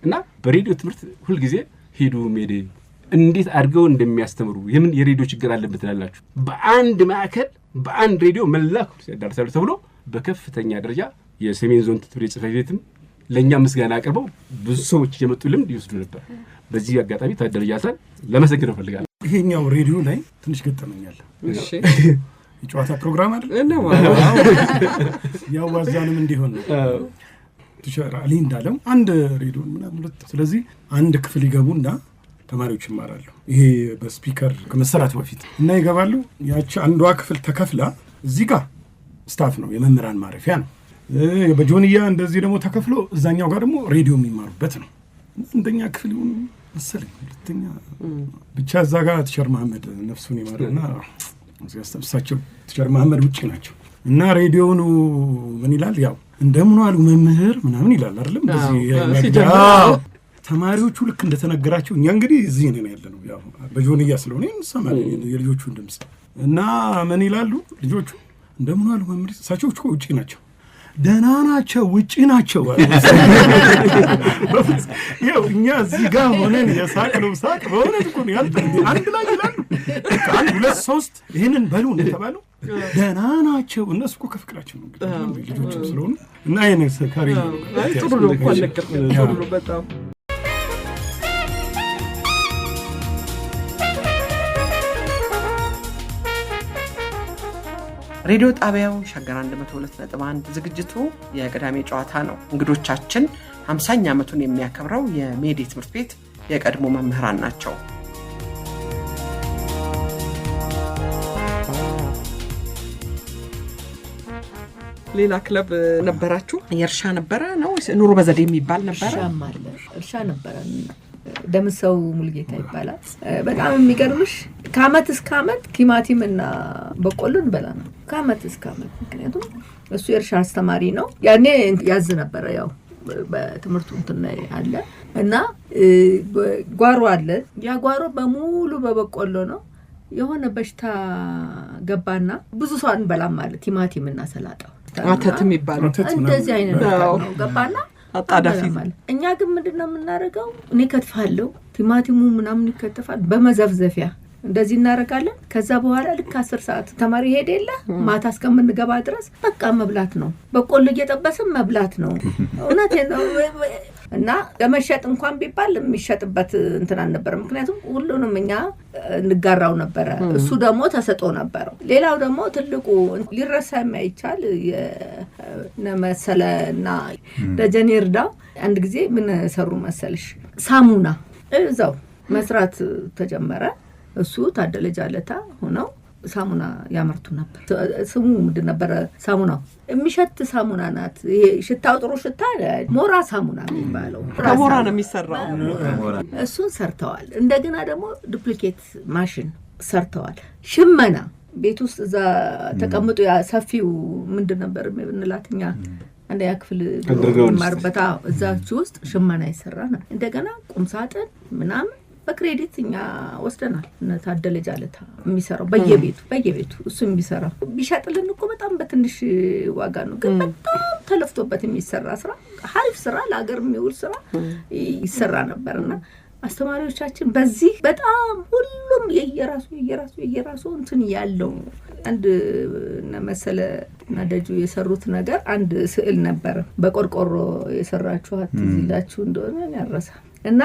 እና በሬዲዮ ትምህርት ሁልጊዜ ሄዱ ሜዲ እንዴት አድርገው እንደሚያስተምሩ የምን የሬዲዮ ችግር አለበት ትላላችሁ። በአንድ ማዕከል በአንድ ሬዲዮ መላክ ያዳርሳሉ ተብሎ በከፍተኛ ደረጃ የሰሜን ዞን ትምህርት ጽሕፈት ቤትም ለኛ ምስጋና አቅርበው ብዙ ሰዎች እየመጡ ልምድ ይወስዱ ነበር። በዚህ አጋጣሚ ታደለ እያሳን ለመሰግን እፈልጋለሁ። ይሄኛው ሬዲዮ ላይ ትንሽ ገጠመኛል። እሺ የጨዋታ ፕሮግራም አይደል ነው ያው ዋዛንም እንዲሆን ነው ተሻራ አሊ እንዳለው አንድ ሬዲዮ ምናምን ሁለት። ስለዚህ አንድ ክፍል ይገቡና ተማሪዎች ይማራሉ። ይሄ በስፒከር ከመሰራቱ በፊት እና ይገባሉ። ያቺ አንዷ ክፍል ተከፍላ እዚህ ጋር ስታፍ ነው የመምህራን ማረፊያ ነው። በጆንያ እንደዚህ ደግሞ ተከፍሎ እዛኛው ጋር ደግሞ ሬዲዮ የሚማሩበት ነው። አንደኛ ክፍል ይሁን መሰለኝ ሁለተኛ ብቻ እዛ ጋር ቲቸር መሐመድ ነፍሱን ይማርና እሳቸው ቲቸር መሐመድ ውጪ ናቸው እና ሬዲዮኑ ምን ይላል ያው እንደምን ዋሉ መምህር ምናምን ይላል አይደለም። በዚህ ተማሪዎቹ ልክ እንደተነገራቸው እኛ እንግዲህ እዚህ ነን ያለነው ያው በጆንያ ስለሆነ እንሰማለን የልጆቹን ድምጽ እና ምን ይላሉ ልጆቹ እንደምን ዋሉ መምህር። እሳቸው ውጪ ናቸው። ደህና ናቸው ውጪ ናቸው። ያው እኛ እዚህ ጋር ሆነን የሳቅነው ሳቅ በእውነት እኮ ነው ያልተን አንድ ላይ ይላሉ። አንድ ሁለት ሶስት ይሄንን በሉ እንደተባሉ ደህና ናቸው። እነሱ እኮ ከፍቅራቸው ነው እንግዲህ ልጆችም ስለሆኑ እና ይሄን ሰካሪ ነው ጥሩ ነው እኮ አለቀም ነው በጣም ሬዲዮ ጣቢያው ሸገር 102.1 ዝግጅቱ የቅዳሜ ጨዋታ ነው። እንግዶቻችን 50ኛ ዓመቱን የሚያከብረው የሜዲ ትምህርት ቤት የቀድሞ መምህራን ናቸው። ሌላ ክለብ ነበራችሁ? የእርሻ ነበረ ነው ኑሮ በዘዴ የሚባል ነበረ? እርሻ ነበረ። ደምሰው ሙልጌታ ይባላል። በጣም የሚገርምሽ ከአመት እስከ አመት ቲማቲም እና በቆሎ እንበላ ነው። ከአመት እስከ አመት። ምክንያቱም እሱ የእርሻ አስተማሪ ነው። ያኔ ያዝ ነበረ ያው በትምህርቱ እንትን አለ እና ጓሮ አለ። ያ ጓሮ በሙሉ በበቆሎ ነው። የሆነ በሽታ ገባና ብዙ ሰው አንበላም ማለት ቲማቲም እና ሰላጣው አተትም ይባላል። እንደዚህ አይነት ነው ገባና አጣዳፊ እኛ ግን ምንድነው የምናደርገው? እኔ ከትፋለሁ ቲማቲሙ ምናምን ይከተፋል በመዘፍዘፊያ እንደዚህ እናደርጋለን። ከዛ በኋላ ልክ 10 ሰዓት ተማሪ ሄደ የለ ማታ እስከምንገባ ድረስ በቃ መብላት ነው። በቆሎ እየጠበስን መብላት ነው። እውነት ነው። እና ለመሸጥ እንኳን ቢባል የሚሸጥበት እንትን አልነበረ። ምክንያቱም ሁሉንም እኛ እንጋራው ነበረ። እሱ ደግሞ ተሰጦ ነበረው። ሌላው ደግሞ ትልቁ ሊረሳ የማይቻል የነመሰለና ደጀኔርዳ አንድ ጊዜ ምን ሰሩ መሰልሽ? ሳሙና እዛው መስራት ተጀመረ። እሱ ታደለ ጃለታ ሆነው ሳሙና ያመርቱ ነበር። ስሙ ምንድን ነበረ? ሳሙናው የሚሸት ሳሙና ናት። ይሄ ሽታው ጥሩ ሽታ ሞራ ሳሙና የሚባለው ከሞራ ነው የሚሰራው። እሱን ሰርተዋል። እንደገና ደግሞ ዱፕሊኬት ማሽን ሰርተዋል። ሽመና ቤት ውስጥ እዛ ተቀምጦ ያ ሰፊው ምንድን ነበር እንላትኛ አንደኛ ክፍል ማርበታ እዛች ውስጥ ሽመና ይሰራ ነው። እንደገና ቁምሳጥን ምናምን በክሬዲት እኛ ወስደናል። ታደለ ጃለታ የሚሰራው በየቤቱ እሱ የሚሰራው ቢሸጥልን እኮ በጣም በትንሽ ዋጋ ነው፣ ግን በጣም ተለፍቶበት የሚሰራ ስራ ሀሪፍ ስራ ለሀገር የሚውል ስራ ይሰራ ነበርና አስተማሪዎቻችን በዚህ በጣም ሁሉም የየራሱ እንትን ያለው አንድ መሰለ ናደጁ የሰሩት ነገር አንድ ስዕል ነበር በቆርቆሮ የሰራችኋት ይላችሁ እንደሆነ ያረሳ እና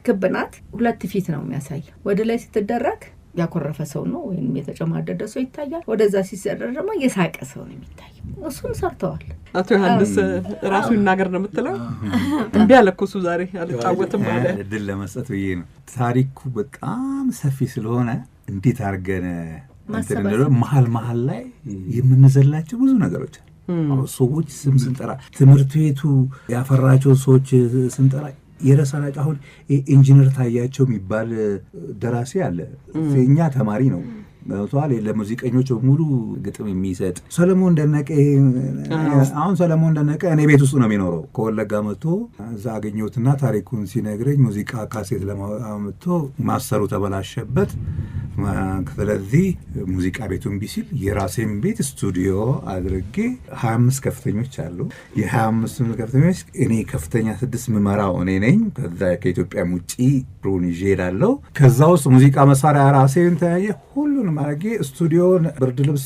ክብናት ሁለት ፊት ነው የሚያሳየው። ወደ ላይ ስትደረግ ያኮረፈ ሰው ነው ወይም የተጨማደደ ሰው ይታያል። ወደዛ ሲሰደር ደግሞ የሳቀ ሰው ነው የሚታየው። እሱን ሰርተዋል። አቶ ዮሐንስ ራሱ ይናገር ነው የምትለው? እንዴ አለኩሱ ዛሬ አልጣወትም ማለት ድል ለመስጠት ብዬ ነው። ታሪኩ በጣም ሰፊ ስለሆነ እንዴት አድርገን መሀል ላይ የምንዘላቸው ብዙ ነገሮች አሉ። ሰዎች ስም ስንጠራ ትምህርት ቤቱ ያፈራቸው ሰዎች ስንጠራ የረሳናቸው አሁን ኢንጂነር ታያቸው የሚባል ደራሲ አለ። እኛ ተማሪ ነው ቷል ለሙዚቀኞች ሙሉ ግጥም የሚሰጥ ሰለሞን ደነቀ። አሁን ሰለሞን ደነቀ እኔ ቤት ውስጥ ነው የሚኖረው። ከወለጋ መጥቶ እዛ አገኘሁትና ታሪኩን ሲነግረኝ ሙዚቃ ካሴት ለማመጥቶ ማሰሩ ተበላሸበት። ስለዚህ ሙዚቃ ቤቱን ቢሲል የራሴን ቤት ስቱዲዮ አድርጌ 25 ከፍተኞች አሉ። የ25 ከፍተኞች እኔ ከፍተኛ 6 ምመራው እኔ ነኝ። ከዛ ከኢትዮጵያም ውጪ ሩን ይዤ እሄዳለሁ። ከዛ ውስጥ ሙዚቃ መሳሪያ ራሴን ተያየ ሁሉንም አረጌ ስቱዲዮን ብርድ ልብስ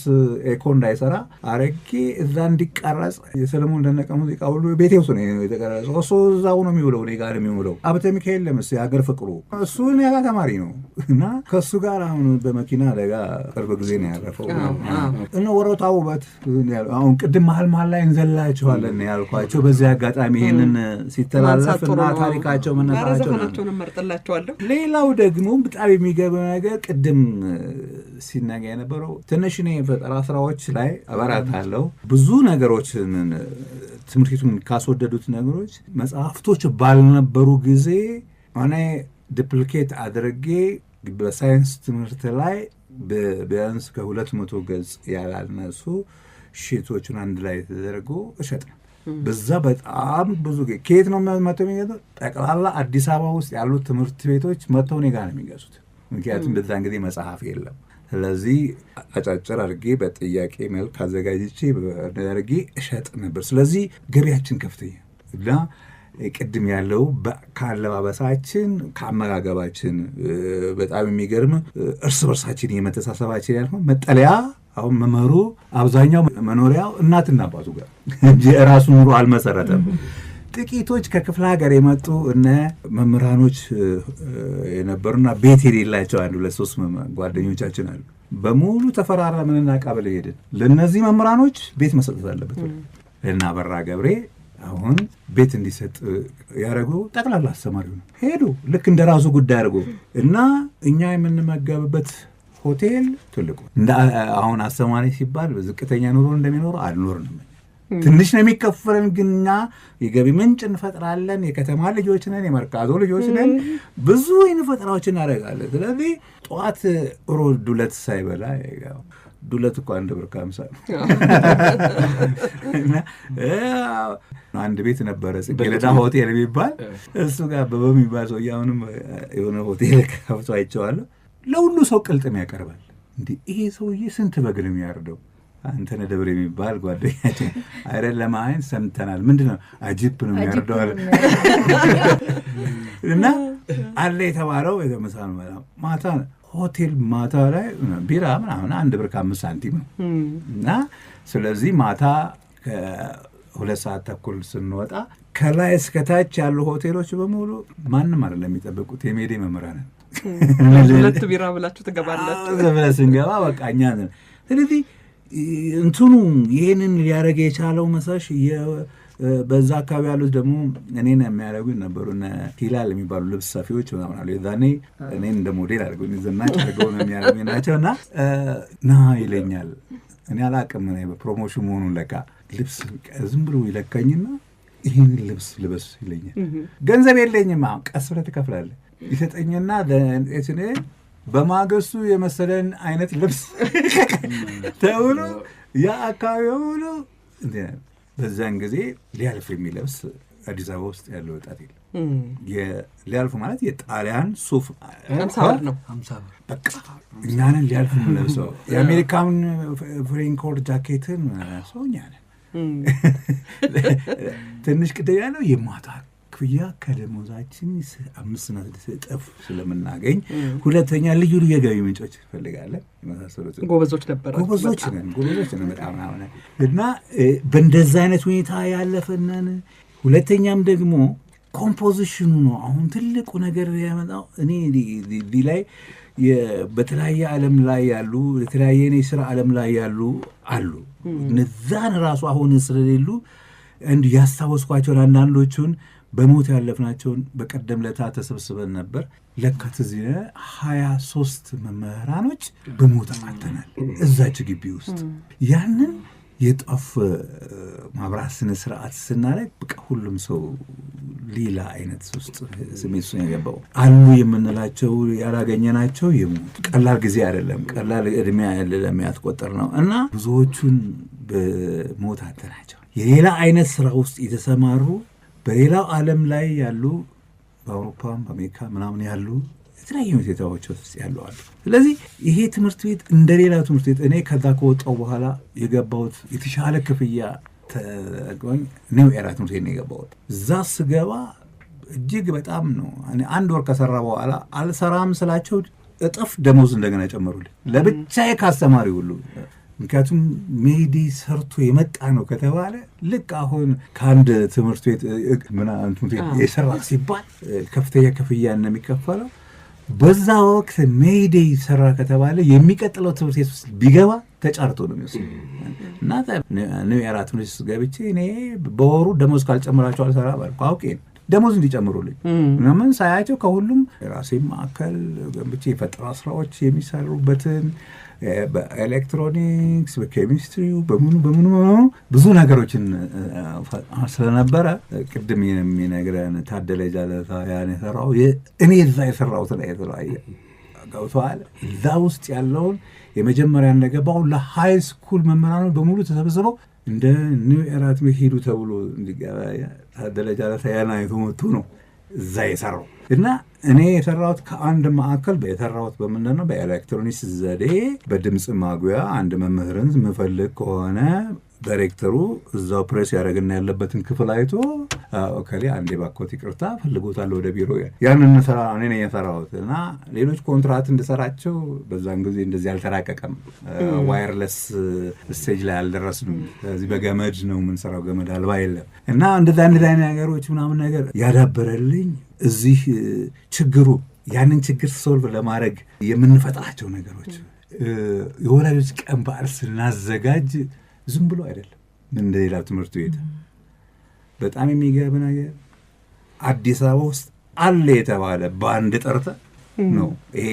ኤኮ እንዳይሰራ አረጌ እዛ እንዲቀረጽ የሰለሞን ደነቀ ሙዚቃ ሁሉ ቤቴ ውስጥ ነው የተቀረጸው። እሱ እዛው ነው የሚውለው፣ እኔ ጋር የሚውለው። አብተ ሚካኤል ለምሳሌ ሀገር ፍቅሩ እሱ እኔ ጋር ተማሪ ነው እና ከእሱ ጋር አሁን በመኪና አደጋ ቅርብ ጊዜ ነው ያረፈው እና ወሮታ ውበት አሁን ቅድም መሀል ላይ እንዘላቸዋለን ያልኳቸው በዚህ አጋጣሚ ይህንን ሲተላለፍ እና ታሪካቸው መነሳቸው መርጥላቸዋለሁ። ሌላው ደግሞ በጣም የሚገርም ነገር ቅድም ሲናገር የነበረው ትንሽ እኔ ፈጠራ ስራዎች ላይ አበራታለሁ። ብዙ ነገሮችን ትምህርት ቤቱን ካስወደዱት ነገሮች መጽሐፍቶች ባልነበሩ ጊዜ እኔ ዲፕሊኬት አድርጌ በሳይንስ ትምህርት ላይ ቢያንስ ከ200 ገጽ ያላነሱ ሺቶችን አንድ ላይ ተደርጎ እሸጥ ነው። በዛ በጣም ብዙ ከየት ነው መጥተው የሚገዙት? ጠቅላላ አዲስ አበባ ውስጥ ያሉት ትምህርት ቤቶች መጥተው እኔ ጋር ነው የሚገዙት። ምክንያቱም በዛን ጊዜ መጽሐፍ የለም። ስለዚህ አጫጭር አድርጌ በጥያቄ መልክ አዘጋጅቼ አድርጌ እሸጥ ነበር። ስለዚህ ገቢያችን ከፍተኛ እና ቅድም ያለው ከአለባበሳችን ከአመጋገባችን በጣም የሚገርም እርስ በርሳችን የመተሳሰባችን ያልሆነ መጠለያ አሁን መምህሩ አብዛኛው መኖሪያው እናትና አባቱ ጋር እንጂ ራሱ ኑሮ አልመሰረተም። ጥቂቶች ከክፍለ ሀገር የመጡ እነ መምህራኖች የነበሩና ቤት የሌላቸው 1-2-3 ጓደኞቻችን አሉ። በሙሉ ተፈራረምንና ቀበሌ ሄድን። ለእነዚህ መምህራኖች ቤት መሰጠት አለበት እና በራ ገብሬ አሁን ቤት እንዲሰጥ ያደረገው ጠቅላላ አስተማሪው ነው። ሄዱ ልክ እንደ ራሱ ጉዳይ አድርጎ እና እኛ የምንመገብበት ሆቴል ትልቁ እንደ አሁን አስተማሪ ሲባል ዝቅተኛ ኑሮ እንደሚኖር አልኖርንም። ትንሽ ነው የሚከፈለን፣ ግን እኛ የገቢ ምንጭ እንፈጥራለን። የከተማ ልጆች ነን፣ የመርካቶ ልጆች ነን። ብዙ አይነት ፈጠራዎችን እናደርጋለን። ስለዚህ ጠዋት ሮድ ዱለት ሳይበላ ዱለት እኮ 1 ብር ከ50 አንድ ቤት ነበረ ጽጌረዳ ሆቴል የሚባል እሱ ጋር በሚባል ሰው አሁንም የሆነ ሆቴል ከፍቶ አይቼዋለሁ። ለሁሉ ሰው ቅልጥም ያቀርባል። እንዲህ ይሄ ሰውዬ ስንት በግ ነው የሚያርደው? አንተነህ ደብረ የሚባል ጓደኛችን አይደለም አይን ሰምተናል። ምንድነው አጂፕ ነው የሚያርደው አለ እና አለ የተባለው የተመሳለ ማታ ሆቴል ማታ ላይ ቢራ ምናምን 1 ብር ከ5 ሳንቲም ነው እና ስለዚህ ማታ ከ2 ሰዓት ተኩል ስንወጣ ከላይ እስከታች ያሉ ሆቴሎች በሙሉ ማንም አይደለም የሚጠብቁት የሜዴ መምህራንን 2 ቢራ ብላችሁ ትገባላችሁ። ብለን ስንገባ በቃ እኛ ነን። ስለዚህ እንትኑ ይህንን ሊያደርግ የቻለው መሳሽ በዛ አካባቢ ያሉት ደግሞ እኔን የሚያደርጉኝ ነበሩ። ሂላል የሚባሉ ልብስ ሰፊዎች ምናምን አሉ። የዛኔ እኔን እንደ ሞዴል አድርገው ዘናጭ አድርገው ነው የሚያደርጉኝ ናቸው እና ና ይለኛል። እኔ አላቅም በፕሮሞሽን መሆኑን ለካ ልብስ ዝም ብሎ ይለካኝና ይህን ልብስ ልበስ ይለኛል። ገንዘብ የለኝም። አሁን ቀስ ብለህ ትከፍላለህ ይሰጠኝና በማገስቱ የመሰለን አይነት ልብስ ተውሎ ያ አካባቢ ሁሉ በዛን ጊዜ ሊያልፍ የሚለብስ አዲስ አበባ ውስጥ ያለው ወጣት የለም። ሊያልፍ ማለት የጣሊያን ሱፍ 50 ነው። በቃ እኛንን ሊያልፍ የምንለብሰው የአሜሪካን ፍሬንኮር ጃኬትን ሰው እኛ ነን። ትንሽ ቅድም ያለው የማታ ክፍያ ከደሞዛችን 5-6 እጥፍ ስለምናገኝ፣ ሁለተኛ ልዩ ልዩ የገቢ ምንጮች ይፈልጋለን። የመሳሰሉት ጎበዞች ነበር። ጎበዞች ነን በጣም ሆነ እና በእንደዛ አይነት ሁኔታ ያለፈነን። ሁለተኛም ደግሞ ኮምፖዚሽኑ ነው አሁን ትልቁ ነገር ያመጣው። እኔ ዲ ላይ በተለያየ ዓለም ላይ ያሉ የተለያየ እኔ ስራ ዓለም ላይ ያሉ አሉ። እነዛን ራሱ አሁን ስለሌሉ እንዲ ያስታወስኳቸውን አንዳንዶቹን በሞት ያለፍናቸውን በቀደም ለታ ተሰብስበን ነበር። ለካ ትዝ 23 መምህራኖች በሞት አጥተናል እዛች ግቢ ውስጥ። ያንን የጧፍ ማብራት ስነ ስርዓት ስናደርግ በቃ ሁሉም ሰው ሌላ አይነት ውስጥ ስሜት ውስጥ የገባው አሉ የምንላቸው ያላገኘናቸው የሞት ቀላል ጊዜ አይደለም፣ ቀላል እድሜ አይደለም ያስቆጠር ነው እና ብዙዎቹን በሞት አጥተናቸው የሌላ አይነት ስራ ውስጥ የተሰማሩ በሌላው ዓለም ላይ ያሉ በአውሮፓም በአሜሪካ ምናምን ያሉ የተለያዩ ሁኔታዎች ውስጥ ያሉ አሉ። ስለዚህ ይሄ ትምህርት ቤት እንደሌላ ትምህርት ቤት እኔ ከዛ ከወጣው በኋላ የገባሁት የተሻለ ክፍያ ተጠቅሞኝ ኒው ኤራ ትምህርት ቤት ነው የገባሁት። እዛ ስገባ እጅግ በጣም ነው አንድ ወር ከሰራ በኋላ አልሰራም ስላቸው እጥፍ ደሞዝ እንደገና ጨመሩልኝ ለብቻዬ ካስተማሪ ሁሉ። ምክንያቱም ሜዲ ሰርቶ የመጣ ነው ከተባለ ልክ አሁን ከአንድ ትምህርት ቤት የሰራ ሲባል ከፍተኛ ክፍያ እንደሚከፈለው በዛ ወቅት ሜዲ ሰራ ከተባለ የሚቀጥለው ትምህርት ቤት ውስጥ ቢገባ ተጫርቶ ነው የሚወስድ እና ኒው ኤራ ትምህርት ቤት ገብቼ እኔ በወሩ ደሞዝ ካልጨምራቸው አልሰራ ባልኩ አውቄ ደሞዝ እንዲጨምሩልኝ ምናምን ሳያቸው ከሁሉም የራሴን ማዕከል ገንብቼ የፈጠራ ስራዎች የሚሰሩበትን በኤሌክትሮኒክስ በኬሚስትሪው በምኑ ብዙ ነገሮችን ስለነበረ ቅድም የሚነግረን ታደለ ጃለታ ያን የሰራው እኔ እዛ የሰራሁት ላይ የተለያየ ገብቶሃል። እዛ ውስጥ ያለውን የመጀመሪያ እንደገባው ለሃይ ስኩል መምህራኑ በሙሉ ተሰብስበው እንደ ኒው ኤራ ትምህርት ሄዱ ተብሎ ታደለ ጃለታ ያን አይተመቱ ነው እዛ የሰራው እና እኔ የሰራሁት ከአንድ ማዕከል የሰራሁት በምንድን ነው በኤሌክትሮኒክስ ዘዴ በድምፅ ማጉያ አንድ መምህርን ምፈልግ ከሆነ ዳይሬክተሩ እዛው ፕሬስ ያደረግና ያለበትን ክፍል አይቶ ኦኬ አንዴ ባኮት ይቅርታ ፈልጎታል ወደ ቢሮ ያንን ሰራ እኔ ነኝ የሰራሁት እና ሌሎች ኮንትራት እንድሰራቸው በዛን ጊዜ እንደዚህ አልተራቀቀም ዋየርለስ ስቴጅ ላይ አልደረስንም ስለዚህ በገመድ ነው የምንሰራው ገመድ አልባ የለም እና እንደዛ አይነት ነገሮች ምናምን ነገር ያዳበረልኝ እዚህ ችግሩ ያንን ችግር ሶልቭ ለማድረግ የምንፈጥራቸው ነገሮች የወላጆች ቀን በዓል ስናዘጋጅ ዝም ብሎ አይደለም እንደሌላ ትምህርት ቤት በጣም የሚገርም ነገር አዲስ አበባ ውስጥ አለ የተባለ ባንድ ጠርተ ነው ይሄ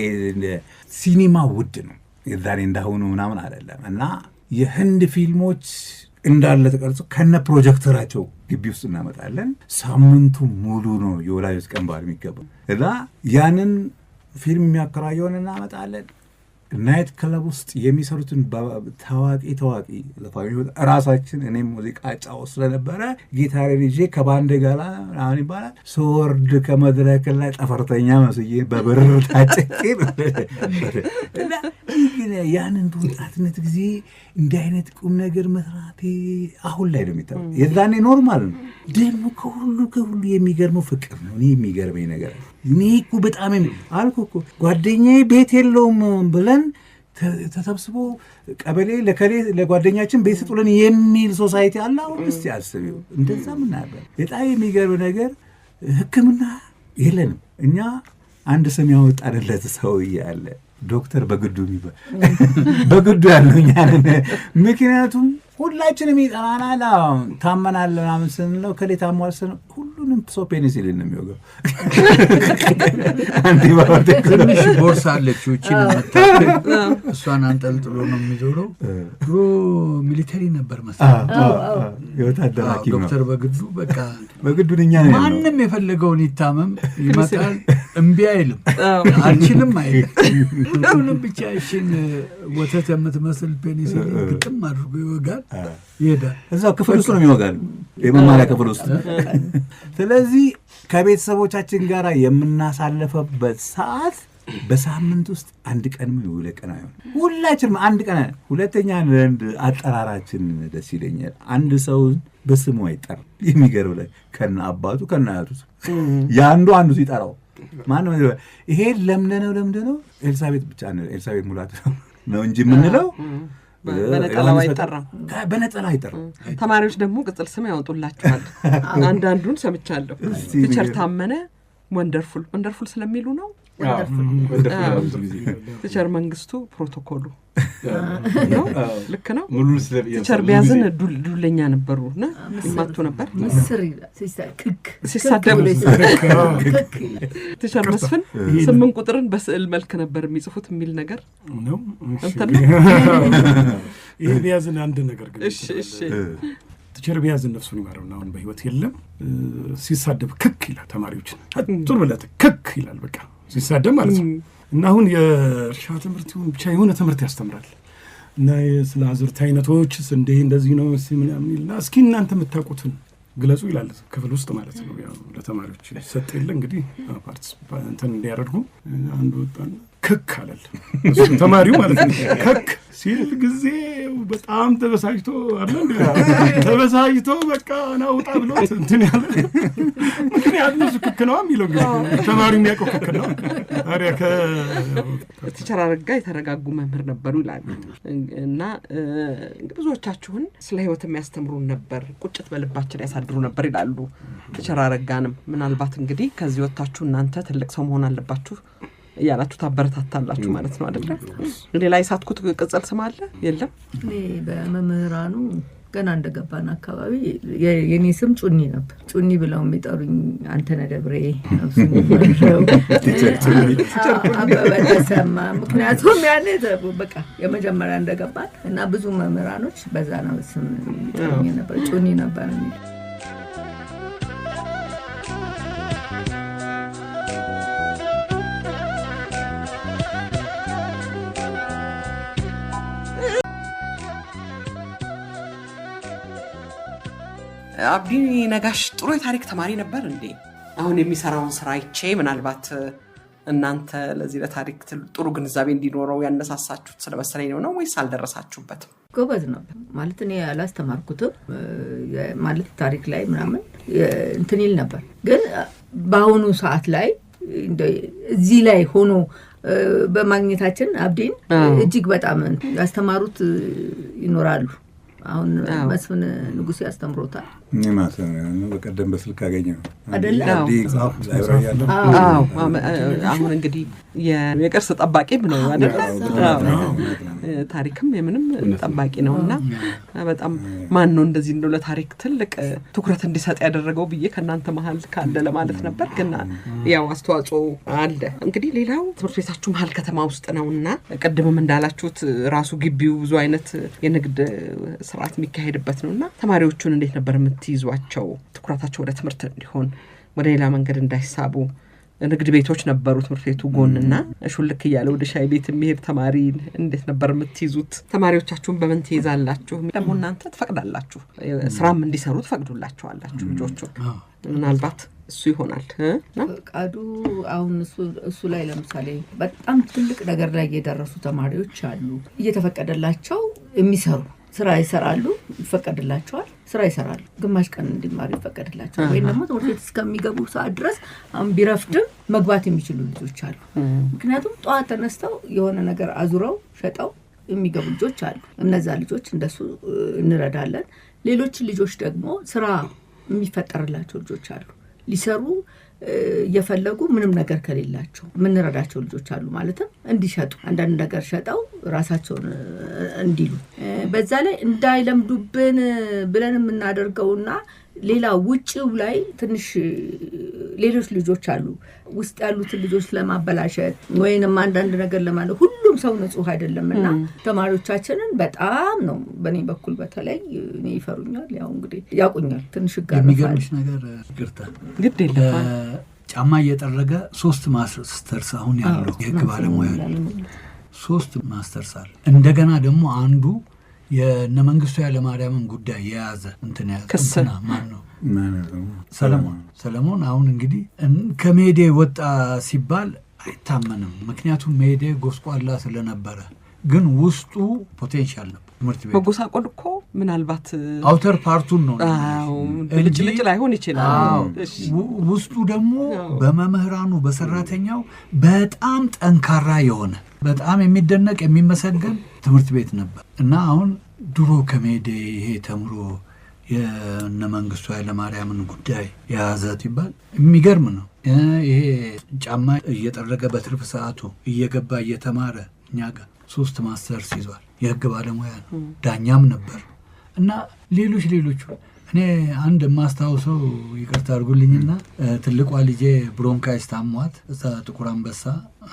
ሲኒማ ውድ ነው የዛሬ እንዳሁኑ ምናምን አይደለም እና የህንድ ፊልሞች እንዳለ ተቀርጾ ከነ ፕሮጀክተራቸው ግቢ ውስጥ እናመጣለን ሳምንቱ ሙሉ ነው የወላጆች ቀን በዓል የሚገባው እና ያንን ፊልም የሚያከራየውን እናመጣለን ናይት ክለብ ውስጥ የሚሰሩትን ታዋቂ ለፋሚሊ ራሳችን እኔም ሙዚቃ ጫወት ስለነበረ ጊታሬን ይዤ ከባንድ ጋር አሁን ይባላል ስወርድ ከመድረክ ላይ ጠፈርተኛ መስዬ በብር ታጭቄ እና ያንን በወጣትነት ጊዜ እንዲህ አይነት ቁም ነገር መስራቴ አሁን ላይ ነው የሚታየው የዛኔ ኖርማል ነው ደግሞ ከሁሉ የሚገርመው ፍቅር ነው እኔ የሚገርመኝ ነገር እኔ እኮ በጣም አልኩ እኮ ጓደኛዬ ቤት የለውም ብለን ተሰብስቦ ቀበሌ ለጓደኛችን ቤት ስጡልን የሚል ሶሳይቲ አለ አሁን እስቲ አስቢው እንደዛ ምን ነበር በጣም የሚገርም ነገር ሕክምና የለንም እኛ አንድ ስም ያወጣንለት ሰው ያለ ዶክተር በግዱ የሚባል በግዱ ያለው እኛ ምክንያቱም ሁላችንም ይጠናናል ታመናል ምናምን ስንለው ከሌታሟል ስንለው ሁሉንም ሰው ፔኒሲሊን ነው የሚወጋው አንቲባዮቲክ ትንሽ ቦርሳ አለችው እቺን እሷን አንጠልጥሎ ነው የሚዞረው ድሮ ሚሊተሪ ነበር መሰለኝ የወታደር ሐኪም ነው ዶክተር በግዱ በቃ በግዱን እኛ ነው ማንም የፈለገውን ይታመም ይመጣል እምቢ አይልም አልችልም አይልም ሁሉንም ብቻ እሺን ወተት የምትመስል ፔኒሲሊን ግጥም አድርጎ ይወጋል ይሄዳል እዛው ክፍል ውስጥ ነው የሚወጋል የመማሪያ ክፍል ውስጥ ስለዚህ ከቤተሰቦቻችን ጋር የምናሳልፈበት ሰዓት በሳምንት ውስጥ አንድ ቀን ነው ሁለት ቀን አይሆን ሁላችንም አንድ ቀን ሁለተኛ ለንድ አጠራራችን ደስ ይለኛል አንድ ሰው በስሙ አይጠራ የሚገርም ላይ ከና አባቱ ከና አያቱ ያንዱ አንዱ ሲጠራው ማን ነው ይሄ ለምንድነው ኤልሳቤጥ ብቻ ነው ኤልሳቤጥ ሙላት ነው እንጂ ምንለው በነጠላው አይጠራም ተማሪዎች ደግሞ ቅጽል ስም ያወጡላቸዋል አንዳንዱን ሰምቻለሁ ቲቸር ታመነ ወንደርፉል ስለሚሉ ነው ቲቸር መንግስቱ ፕሮቶኮሉ ነው ልክ ነው ቲቸር ቢያዝን ዱለኛ ነበሩና ይማቱ ነበር ምስር ሲሳደቡ ቲቸር መስፍን 8 ቁጥርን በስዕል መልክ ነበር የሚጽፉት የሚል ነገር ነው ይሄ ቢያዝን አንድ ነገር ግን እሺ ቲቸር ቢያዝን ነፍሱን ይማረውና አሁን በህይወት የለም። ሲሳደብ ክክ ይላል ተማሪዎችን አጥቶር በላት ክክ ይላል በቃ ሲሳደብ ማለት ነው። እና አሁን የእርሻ ትምህርት ይሁን ብቻ የሆነ ትምህርት ያስተምራል እና ስለ አዝርዕት አይነቶች እንደዚህ ነው ምናምን ይልና እስኪ እናንተ የምታውቁትን ግለጹ ይላል ክፍል ውስጥ ማለት ነው። ያው ለተማሪዎች ሰጥ የለ እንግዲህ ፓርቲሲፓንት እንዲያደርጉ አንዱ ወጣና ክክ አለል እሱ ተማሪው ማለት ነው። ክክ ሲል ጊዜ በጣም ተበሳጭቶ ተበሳጭቶ በቃ ናውጣ ብሎ እንትን ያለ ምክንያቱም እሱ ክክ ነው የሚለው እንግዲህ ተማሪው የሚያውቀው ክክ ነው። ታዲያ ቲቸር አረጋ የተረጋጉ መምህር ነበሩ ይላሉ እና ብዙዎቻችሁን ስለ ህይወት የሚያስተምሩን ነበር፣ ቁጭት በልባችን ያሳድሩ ነበር ይላሉ። ቲቸር አረጋንም ምናልባት እንግዲህ ከዚህ ወጣችሁ እናንተ ትልቅ ሰው መሆን አለባችሁ ያላችሁ ታበረታታላችሁ ማለት ነው አይደል? ሌላ የሳትኩት ቅጽል ስም አለ የለም? እኔ በመምህራኑ ገና እንደገባን አካባቢ የኔ ስም ጩኒ ነበር። ጩኒ ብለው የሚጠሩኝ አንተነህ ደብሬ አበበ ተሰማ። ምክንያቱም ያኔ በቃ የመጀመሪያ እንደገባን እና ብዙ መምህራኖች በዛ ነው ስም የሚጠሩኝ ነበር። ጩኒ ነበር የሚል አብዲ ነጋሽ ጥሩ የታሪክ ተማሪ ነበር እንዴ? አሁን የሚሰራውን ስራ አይቼ ምናልባት እናንተ ለዚህ ለታሪክ ጥሩ ግንዛቤ እንዲኖረው ያነሳሳችሁት ስለመሰለኝ ነው ወይስ አልደረሳችሁበትም? ጎበዝ ነበር ማለት እኔ ያላስተማርኩትም ማለት ታሪክ ላይ ምናምን እንትን ይል ነበር። ግን በአሁኑ ሰዓት ላይ እዚህ ላይ ሆኖ በማግኘታችን አብዲን እጅግ በጣም ያስተማሩት ይኖራሉ። አሁን መስፍን ንጉሴ ያስተምሮታል። በቀደም በስልክ አገኘው አይደል? አሁን እንግዲህ የቅርስ ጠባቂም ነው አይደል? ታሪክም የምንም ጠባቂ ነውና በጣም ማን ነው እንደዚህ እንደው ለታሪክ ትልቅ ትኩረት እንዲሰጥ ያደረገው ብዬ ከናንተ መሃል ካለ ለማለት ነበር። ግን ያው አስተዋጽኦ አለ። እንግዲህ ሌላው ትምህርት ቤታችሁ መሃል ከተማ ውስጥ ነውና ቀድመም እንዳላችሁት ራሱ ግቢው ብዙ አይነት የንግድ ስርዓት የሚካሄድበት ነውና ተማሪዎቹን እንዴት ነበር የምትይዟቸው? ትኩረታቸው ወደ ትምህርት እንዲሆን ወደ ሌላ መንገድ እንዳይሳቡ ንግድ ቤቶች ነበሩ ትምህርት ቤቱ ጎንና ሹልክ እያለ ወደ ሻይ ቤት የሚሄድ ተማሪ እንዴት ነበር የምትይዙት? ተማሪዎቻችሁን በምን ትይዛላችሁ? ደግሞ እናንተ ትፈቅዳላችሁ ስራም እንዲሰሩ ትፈቅዱላችኋላችሁ ልጆቹ? ምናልባት እሱ ይሆናል ፈቃዱ። አሁን እሱ ላይ ለምሳሌ በጣም ትልቅ ነገር ላይ የደረሱ ተማሪዎች አሉ። እየተፈቀደላቸው የሚሰሩ ስራ ይሰራሉ፣ ይፈቀድላቸዋል፣ ስራ ይሰራሉ። ግማሽ ቀን እንዲማሩ ይፈቀድላቸዋል። ወይም ደግሞ ትምህርት ቤት እስከሚገቡ ሰዓት ድረስ ቢረፍድም መግባት የሚችሉ ልጆች አሉ። ምክንያቱም ጠዋት ተነስተው የሆነ ነገር አዙረው ሸጠው የሚገቡ ልጆች አሉ። እነዛ ልጆች እንደሱ እንረዳለን። ሌሎች ልጆች ደግሞ ስራ የሚፈጠርላቸው ልጆች አሉ። ሊሰሩ እየፈለጉ ምንም ነገር ከሌላቸው የምንረዳቸው ልጆች አሉ። ማለትም እንዲሸጡ አንዳንድ ነገር ሸጠው ራሳቸውን እንዲሉ በዛ ላይ እንዳይለምዱብን ብለን የምናደርገውና ሌላ ውጪው ላይ ትንሽ ሌሎች ልጆች አሉ ውስጥ ያሉትን ልጆች ለማበላሸት ወይንም አንዳንድ ነገር ለማለት ሁሉም ሰው ንጹህ አይደለምና ተማሪዎቻችንን በጣም ነው በኔ በኩል በተለይ እኔ ይፈሩኛል። ያው እንግዲህ ያቁኛል ትንሽ ጋር የሚገርምሽ ነገር ግርታ ግድ የለም ጫማ እየጠረገ 3 ማስተርስ አሁን ያለው የህግ ባለሙያ 3 ማስተርስ አለ። እንደገና ደግሞ አንዱ የነመንግስቱ ኃይለማርያምን ጉዳይ የያዘ እንትና ማን ነው? ሰለሞን አሁን እንግዲህ ከሜዴ ወጣ ሲባል አይታመንም። ምክንያቱም ሜዴ ጎስቋላ ስለነበረ፣ ግን ውስጡ ፖቴንሻል ነበር። ትምህርት ቤት በጎሳቆል እኮ ምናልባት አውተር ፓርቱን ነው ልጭልጭ ላይሆን ይችላል። ውስጡ ደግሞ በመምህራኑ በሰራተኛው በጣም ጠንካራ የሆነ በጣም የሚደነቅ የሚመሰገን ትምህርት ቤት ነበር እና አሁን ድሮ ከሜዴ ይሄ ተምሮ የነመንግስቱ ኃይለማርያምን ጉዳይ የያዘ ይባል የሚገርም ነው። ይሄ ጫማ እየጠረገ በትርፍ ሰዓቱ እየገባ እየተማረ እኛ ጋር 3 ማስተርስ ይዟል። የህግ ባለሙያ ነው፣ ዳኛም ነበር እና ሌሎች እኔ አንድ የማስታውሰው ይቅርታ አድርጉልኝና ትልቋ ልጄ ብሮንካይስ ታሟት እዛ ጥቁር አንበሳ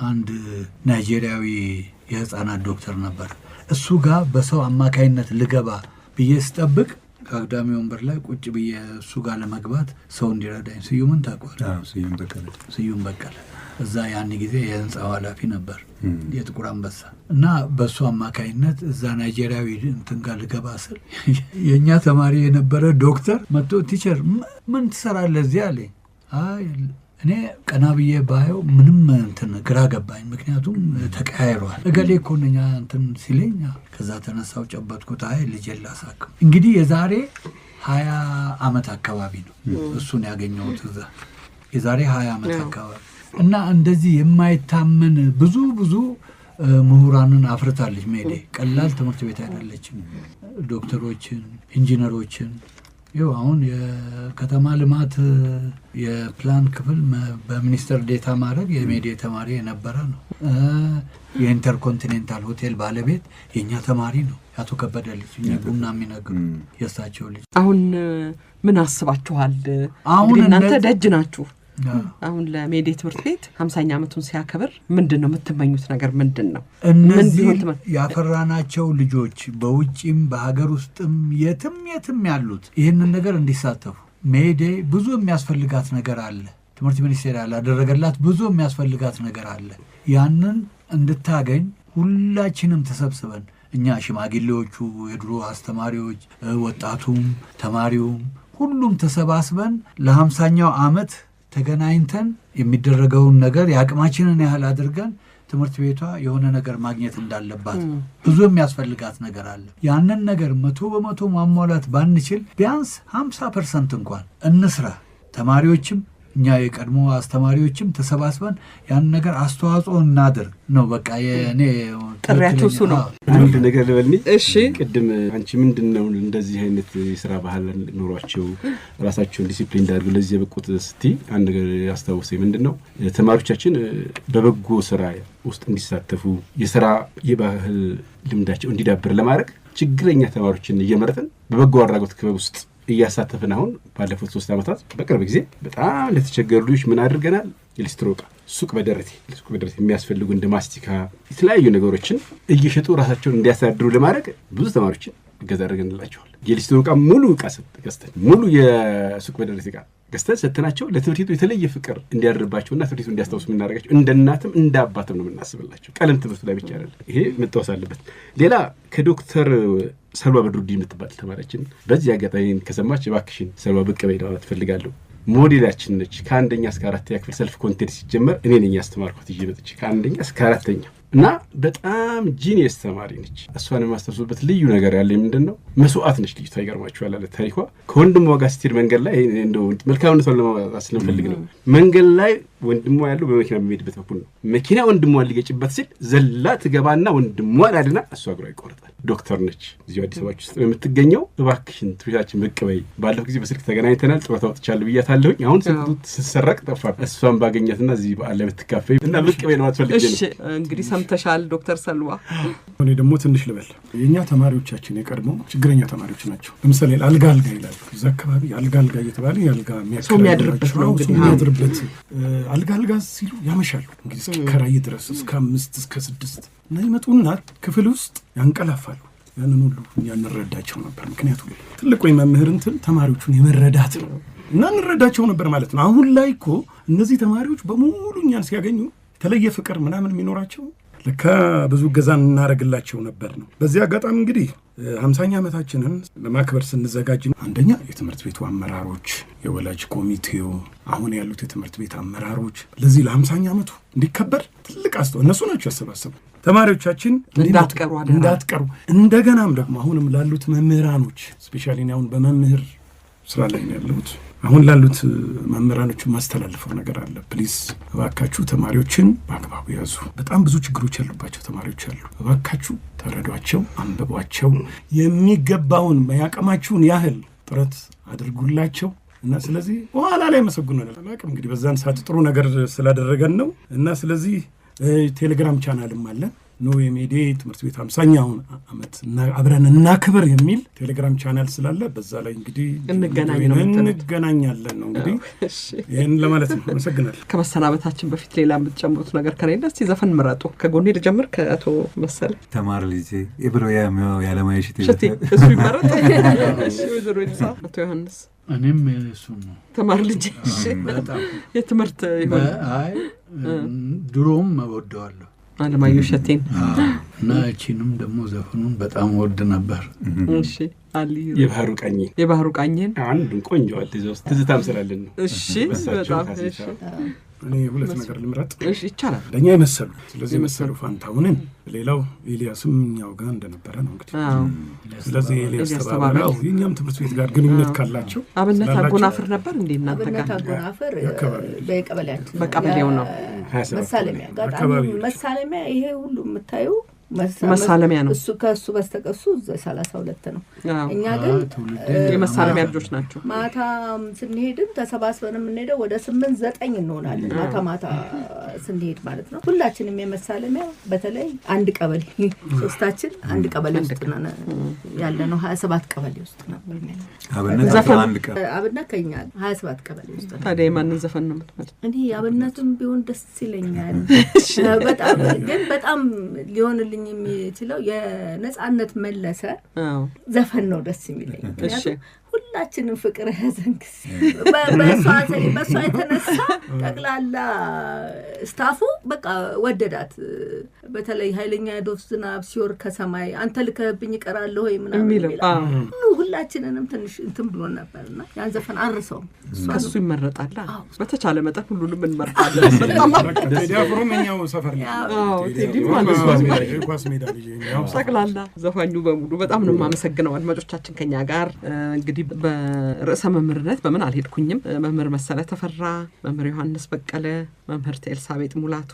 አንድ ናይጄሪያዊ የህፃናት ዶክተር ነበር። እሱ ጋር በሰው አማካይነት ልገባ ብዬ ስጠብቅ ከአግዳሚ ወንበር ላይ ቁጭ ብዬ እሱ ጋር ለመግባት ሰው እንዲረዳኝ ስዩምን ታውቀዋለህ? ስዩም በቀለ እዛ ያን ጊዜ የህንፃው ኃላፊ ነበር የጥቁር አንበሳ እና በእሱ አማካይነት እዛ ናይጄሪያዊ እንትን ጋር ልገባ ስል የእኛ ተማሪ የነበረ ዶክተር መጥቶ ቲቸር ምን ትሰራለህ እዚህ አለኝ። አይ እኔ ቀና ብዬ ባየው ምንም እንትን ግራ ገባኝ። ምክንያቱም ተቀያይሯል። እገሌ እኮ ነኝ እንትን ሲለኝ ከዛ ተነሳው ጨበጥኩት። አይ ልጄን ላሳክም። እንግዲህ የዛሬ 20 ዓመት አካባቢ ነው እሱን ያገኘሁት እዛ የዛሬ 20 ዓመት አካባቢ እና እንደዚህ የማይታመን ብዙ ምሁራንን አፍርታለች። ሜዴ ቀላል ትምህርት ቤት አይደለችም። ዶክተሮችን፣ ኢንጂነሮችን ይኸው አሁን የከተማ ልማት የፕላን ክፍል በሚኒስትር ዴታ ማድረግ የሜዴ ተማሪ የነበረ ነው። የኢንተርኮንቲኔንታል ሆቴል ባለቤት የእኛ ተማሪ ነው። አቶ ከበደ ልጅ ቡና የሚነግሩ የእሳቸው ልጅ። አሁን ምን አስባችኋል? አሁን እናንተ ደጅ ናችሁ። አሁን ለሜዴ ትምህርት ቤት 50ኛ ዓመቱን ሲያከብር ምንድን ነው የምትመኙት ነገር ምንድን ነው? እነዚህ ያፈራናቸው ልጆች በውጭም በሀገር ውስጥም የትም ያሉት ይህንን ነገር እንዲሳተፉ ሜዴ ብዙ የሚያስፈልጋት ነገር አለ። ትምህርት ሚኒስቴር ያላደረገላት ብዙ የሚያስፈልጋት ነገር አለ። ያንን እንድታገኝ ሁላችንም ተሰብስበን እኛ ሽማግሌዎቹ፣ የድሮ አስተማሪዎች፣ ወጣቱም፣ ተማሪውም ሁሉም ተሰባስበን ለ50ኛው ዓመት ተገናኝተን የሚደረገውን ነገር የአቅማችንን ያህል አድርገን ትምህርት ቤቷ የሆነ ነገር ማግኘት እንዳለባት ብዙ የሚያስፈልጋት ነገር አለ። ያንን ነገር 100% ማሟላት ባንችል ቢያንስ 50% እንኳን እንስራ። ተማሪዎችም እኛ የቀድሞ አስተማሪዎችም ተሰባስበን ያን ነገር አስተዋጽኦ እናድርግ ነው። በቃ የኔ ጥሪያችሁ እሱ ነው። አንድ ነገር ልበልኒ። እሺ ቅድም አንቺ ምንድነው እንደዚህ አይነት የሥራ ባህል ኑሯቸው ራሳቸውን ዲሲፕሊን እንዳድርጉ ለዚህ የበቁት እስቲ አንድ ነገር ያስታውሰኝ። ምንድነው ተማሪዎቻችን በበጎ ስራ ውስጥ እንዲሳተፉ የሥራ የባህል ልምዳቸው እንዲዳብር ለማድረግ ችግረኛ ተማሪዎችን እየመረጥን በበጎ አድራጎት ክበብ ውስጥ እያሳተፍን አሁን ባለፉት 3 ዓመታት በቅርብ ጊዜ በጣም ለተቸገሩ ልጆች ምን አድርገናል? የሊስትሮ ዕቃ ሱቅ በደረቴ የሚያስፈልጉ እንደ ማስቲካ የተለያዩ ነገሮችን እየሸጡ ራሳቸውን እንዲያስተዳድሩ ለማድረግ ብዙ ተማሪዎችን እገዛ አድርገንላቸዋል። የሊስትሮ ዕቃ ሙሉ ዕቃ ገዝተን ሙሉ የሱቅ በደረቴ ዕቃ ገዝተን ሰጥተናቸው ለትምህርት ቤቱ የተለየ ፍቅር እንዲያድርባቸውና ትምህርት ቤቱ እንዲያስታውሱ የምናደርጋቸው እንደ እናትም እንደ አባትም ነው የምናስብላቸው። ቀለም ትምህርቱ ላይ ብቻ አይደለም። ይሄ መታወስ አለበት። ሌላ ከዶክተር ሰልዋ በድሩዲን የምትባል ተማሪያችን በዚህ አጋጣሚ ከሰማች እባክሽን ሰልዋ ብቅ በይ ማለት እፈልጋለሁ። ሞዴላችን ነች። ከ1ኛ እስከ 4ኛ ክፍል ሰልፍ ኮንቴንት ሲጀመር እኔ ነኝ ያስተማርኩት ይዤ መጥቼ ከ1ኛ እስከ 4ኛ እና በጣም ጂኒየስ ተማሪ ነች። እሷን የማስተውስበት ልዩ ነገር ያለኝ ምንድነው መስዋዕት ነች ልጅቷ። ይገርማችኋል አለ ታሪኳ። ከወንድሟ ጋር ስትሄድ መንገድ ላይ እንደው መልካምነቷን ለማውጣት ስለምፈልግ ነው። መንገድ ላይ ወንድሟ ያለው በመኪና የሚሄድበት በኩል ነው። መኪና ወንድሟን ሊገጭበት ሲል ዘላ ትገባና ወንድሟን አድና እሷ እግሯ ይቆርጣል። ዶክተር ነች። እዚሁ አዲስ አበባ ውስጥ የምትገኘው። እባክሽን ትቤታችን ብቅ በይ። ባለፈው ጊዜ በስልክ ተገናኝተናል። ጡረታ ወጥቻለሁ ብያታለሁኝ። አሁን ስልኩ ስትሰረቅ ጠፋ። እሷን ባገኛትና እዚህ በዓል ላይ ብትካፈይ እና ብቅ በይ ነው አትፈልጊ ነው። እሺ እንግዲህ ሰምተሻል ዶክተር ሰልዋ። እኔ ደግሞ ትንሽ ልበል። የኛ ተማሪዎቻችን የቀድሞ ችግረኛ ተማሪዎች ናቸው። ለምሳሌ አልጋ ይላሉ። እዛ አካባቢ አልጋ እየተባለ የአልጋ የሚያድርበት ነው እንግዲህ የሚያድርበት አልጋ ሲሉ ያመሻሉ። እንግዲህ እስከ ከራይ ድረስ እስከ 5 እስከ 6 እና ይመጡና ክፍል ውስጥ ያንቀላፋሉ። ያንን ሁሉ እኛ እንረዳቸው ነበር። ምክንያቱም ትልቁ የመምህር እንትን ተማሪዎቹን የመረዳት ነው እና እንረዳቸው ነበር ማለት ነው። አሁን ላይ እኮ እነዚህ ተማሪዎች በሙሉ እኛን ሲያገኙ የተለየ ፍቅር ምናምን የሚኖራቸው ለካ ብዙ ገዛ እናደርግላቸው ነበር ነው። በዚህ አጋጣሚ እንግዲህ 50ኛ ዓመታችንን ለማክበር ስንዘጋጅ አንደኛ የትምህርት ቤቱ አመራሮች፣ የወላጅ ኮሚቴው፣ አሁን ያሉት የትምህርት ቤት አመራሮች ለዚህ ለ50ኛ ዓመቱ እንዲከበር ትልቅ እነሱ ናቸው ያሰባሰቡ። ተማሪዎቻችን እንዳትቀሩ እንደገናም ደግሞ አሁንም ላሉት መምህራኖች ስፔሻሊ አሁን በመምህር ስራ ላይ ነው ያለሁት። አሁን ላሉት መምህራኖች ማስተላልፈው ነገር አለ። ፕሊዝ እባካችሁ ተማሪዎችን በአግባቡ ያዙ። በጣም ብዙ ችግሮች ያሉባቸው ተማሪዎች አሉ። እባካችሁ ተረዷቸው፣ አንብቧቸው፣ የሚገባውን ያቅማችሁን ያህል ጥረት አድርጉላቸው እና ስለዚህ በኋላ ላይ መሰጉናል። አላውቅም እንግዲህ በዛን ሰዓት ጥሩ ነገር ስላደረገን ነው እና ስለዚህ ቴሌግራም ቻናልም አለ። ኖ የሜዴ ትምህርት ቤት 50ኛውን ዓመት አብረን እናክብር የሚል ቴሌግራም ቻናል ስላለ በዛ ላይ እንግዲህ እንገናኛለን ነው እንግዲህ ይሄን ለማለት ነው። አመሰግናለሁ። ከመሰናበታችን በፊት ሌላ የምትጨምሩት ነገር ከሌለ እስቲ ዘፈን ምረጡ። ከጎኔ ልጀምር። ከአቶ መሰለ ተማር ልጄ የብሎ ያለማየሽ እሱ ይመረጥ። እሺ ወይዘሮ ኤልሳ። አቶ ዮሐንስ እኔም እሱ ነው ተማር ልጄ። እሺ የትምህርት ይሆን ድሮም እወደዋለሁ አለማየሁ እሸቴን እና እቺንም ደግሞ ዘፈኑን በጣም ወድ ነበር። እሺ አሊ የባህሩ ቃኘን አንዱን ቆንጆ አትይዘው ትዝታም ስላለን ነው። እሺ በጣም እሺ እኔ ሁለት ነገር ልምረጥ። እሺ ይቻላል። ለኛ የመሰሉ ስለዚህ መሰሉ ፋንታውንን ሌላው ኤልያስም ያው ጋር እንደነበረ ነው እንግዲህ ስለዚህ ኤልያስ ተባባለው የኛም ትምህርት ቤት ጋር ግንኙነት ካላቸው አብነት አጎናፍር ነበር እንዴ እናንተ ጋር? አብነት አጎናፍር በቀበሌያችን በቀበሌው ነው መሳለሚያ ጋር መሳለሚያ ይሄ ሁሉ የምታዩ መሳለሚያ ነው። እሱ ከሱ በስተቀሱ 32 ነው። እኛ ግን የመሳለሚያ ልጆች ናቸው። ማታ ስንሄድም ተሰባስበን የምንሄደው ወደ 8-9 እንሆናለን። ማታ ስንሄድ ማለት ነው። ሁላችንም የመሳለሚያ በተለይ አንድ ቀበሌ ሶስታችን አንድ ቀበሌ ውስጥ ነን ያለነው 27 ቀበሌ ውስጥ ነበር ማለት አብነት ከኛ 27 ቀበሌ ውስጥ ነው። ታዲያ ማንን ዘፈን ነው የምትመርጥ? እኔ አብነቱም ቢሆን ደስ ይለኛል። በጣም ሊሆን የሚችለው የነጻነት መለሰ ዘፈን ነው ደስ የሚለኝ። ሁላችንም ፍቅር ያዘንክስ በሷ የተነሳ ጠቅላላ ስታፉ በቃ ወደዳት። በተለይ ኃይለኛ ዶፍ ዝናብ ሲወር ከሰማይ አንተ ልከብኝ ይቀራል ሆይ ምናምን የሚለው ሁላችንንም ትንሽ እንትን ብሎ ነበርና ያን ዘፈን አርሰው ከሱ ይመረጣል። በተቻለ መጠን ሁሉንም እንመርጣለን። ዲያፍሮምኛው ሰፈር ነው ኳስ ሜዳ ነው ጠቅላላ ዘፋኙ በሙሉ በጣም ነው የማመሰግነው። አድማጮቻችን ከኛ ጋር እንግዲህ በርዕሰ መምህርነት በምን አልሄድኩኝም። መምህር መሰለ ተፈራ፣ መምህር ዮሐንስ በቀለ፣ መምህር ኤልሳቤጥ ሙላቱ፣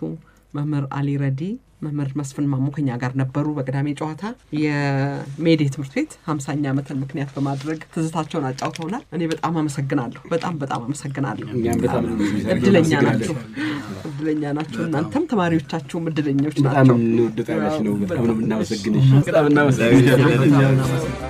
መምህር አሊ ረዲ፣ መምህር መስፍን ማሙ ከኛ ጋር ነበሩ። በቅዳሜ ጨዋታ የሜዴ ትምህርት ቤት 50ኛ ዓመትን ምክንያት በማድረግ ትዝታቸውን አጫውተውናል። እኔ በጣም አመሰግናለሁ። በጣም አመሰግናለሁ። እድለኛ ናችሁ። እናንተም ተማሪዎቻችሁም እድለኞች ናቸው። በጣም ነው እናመሰግንሽ። በጣም እናመሰግናለን።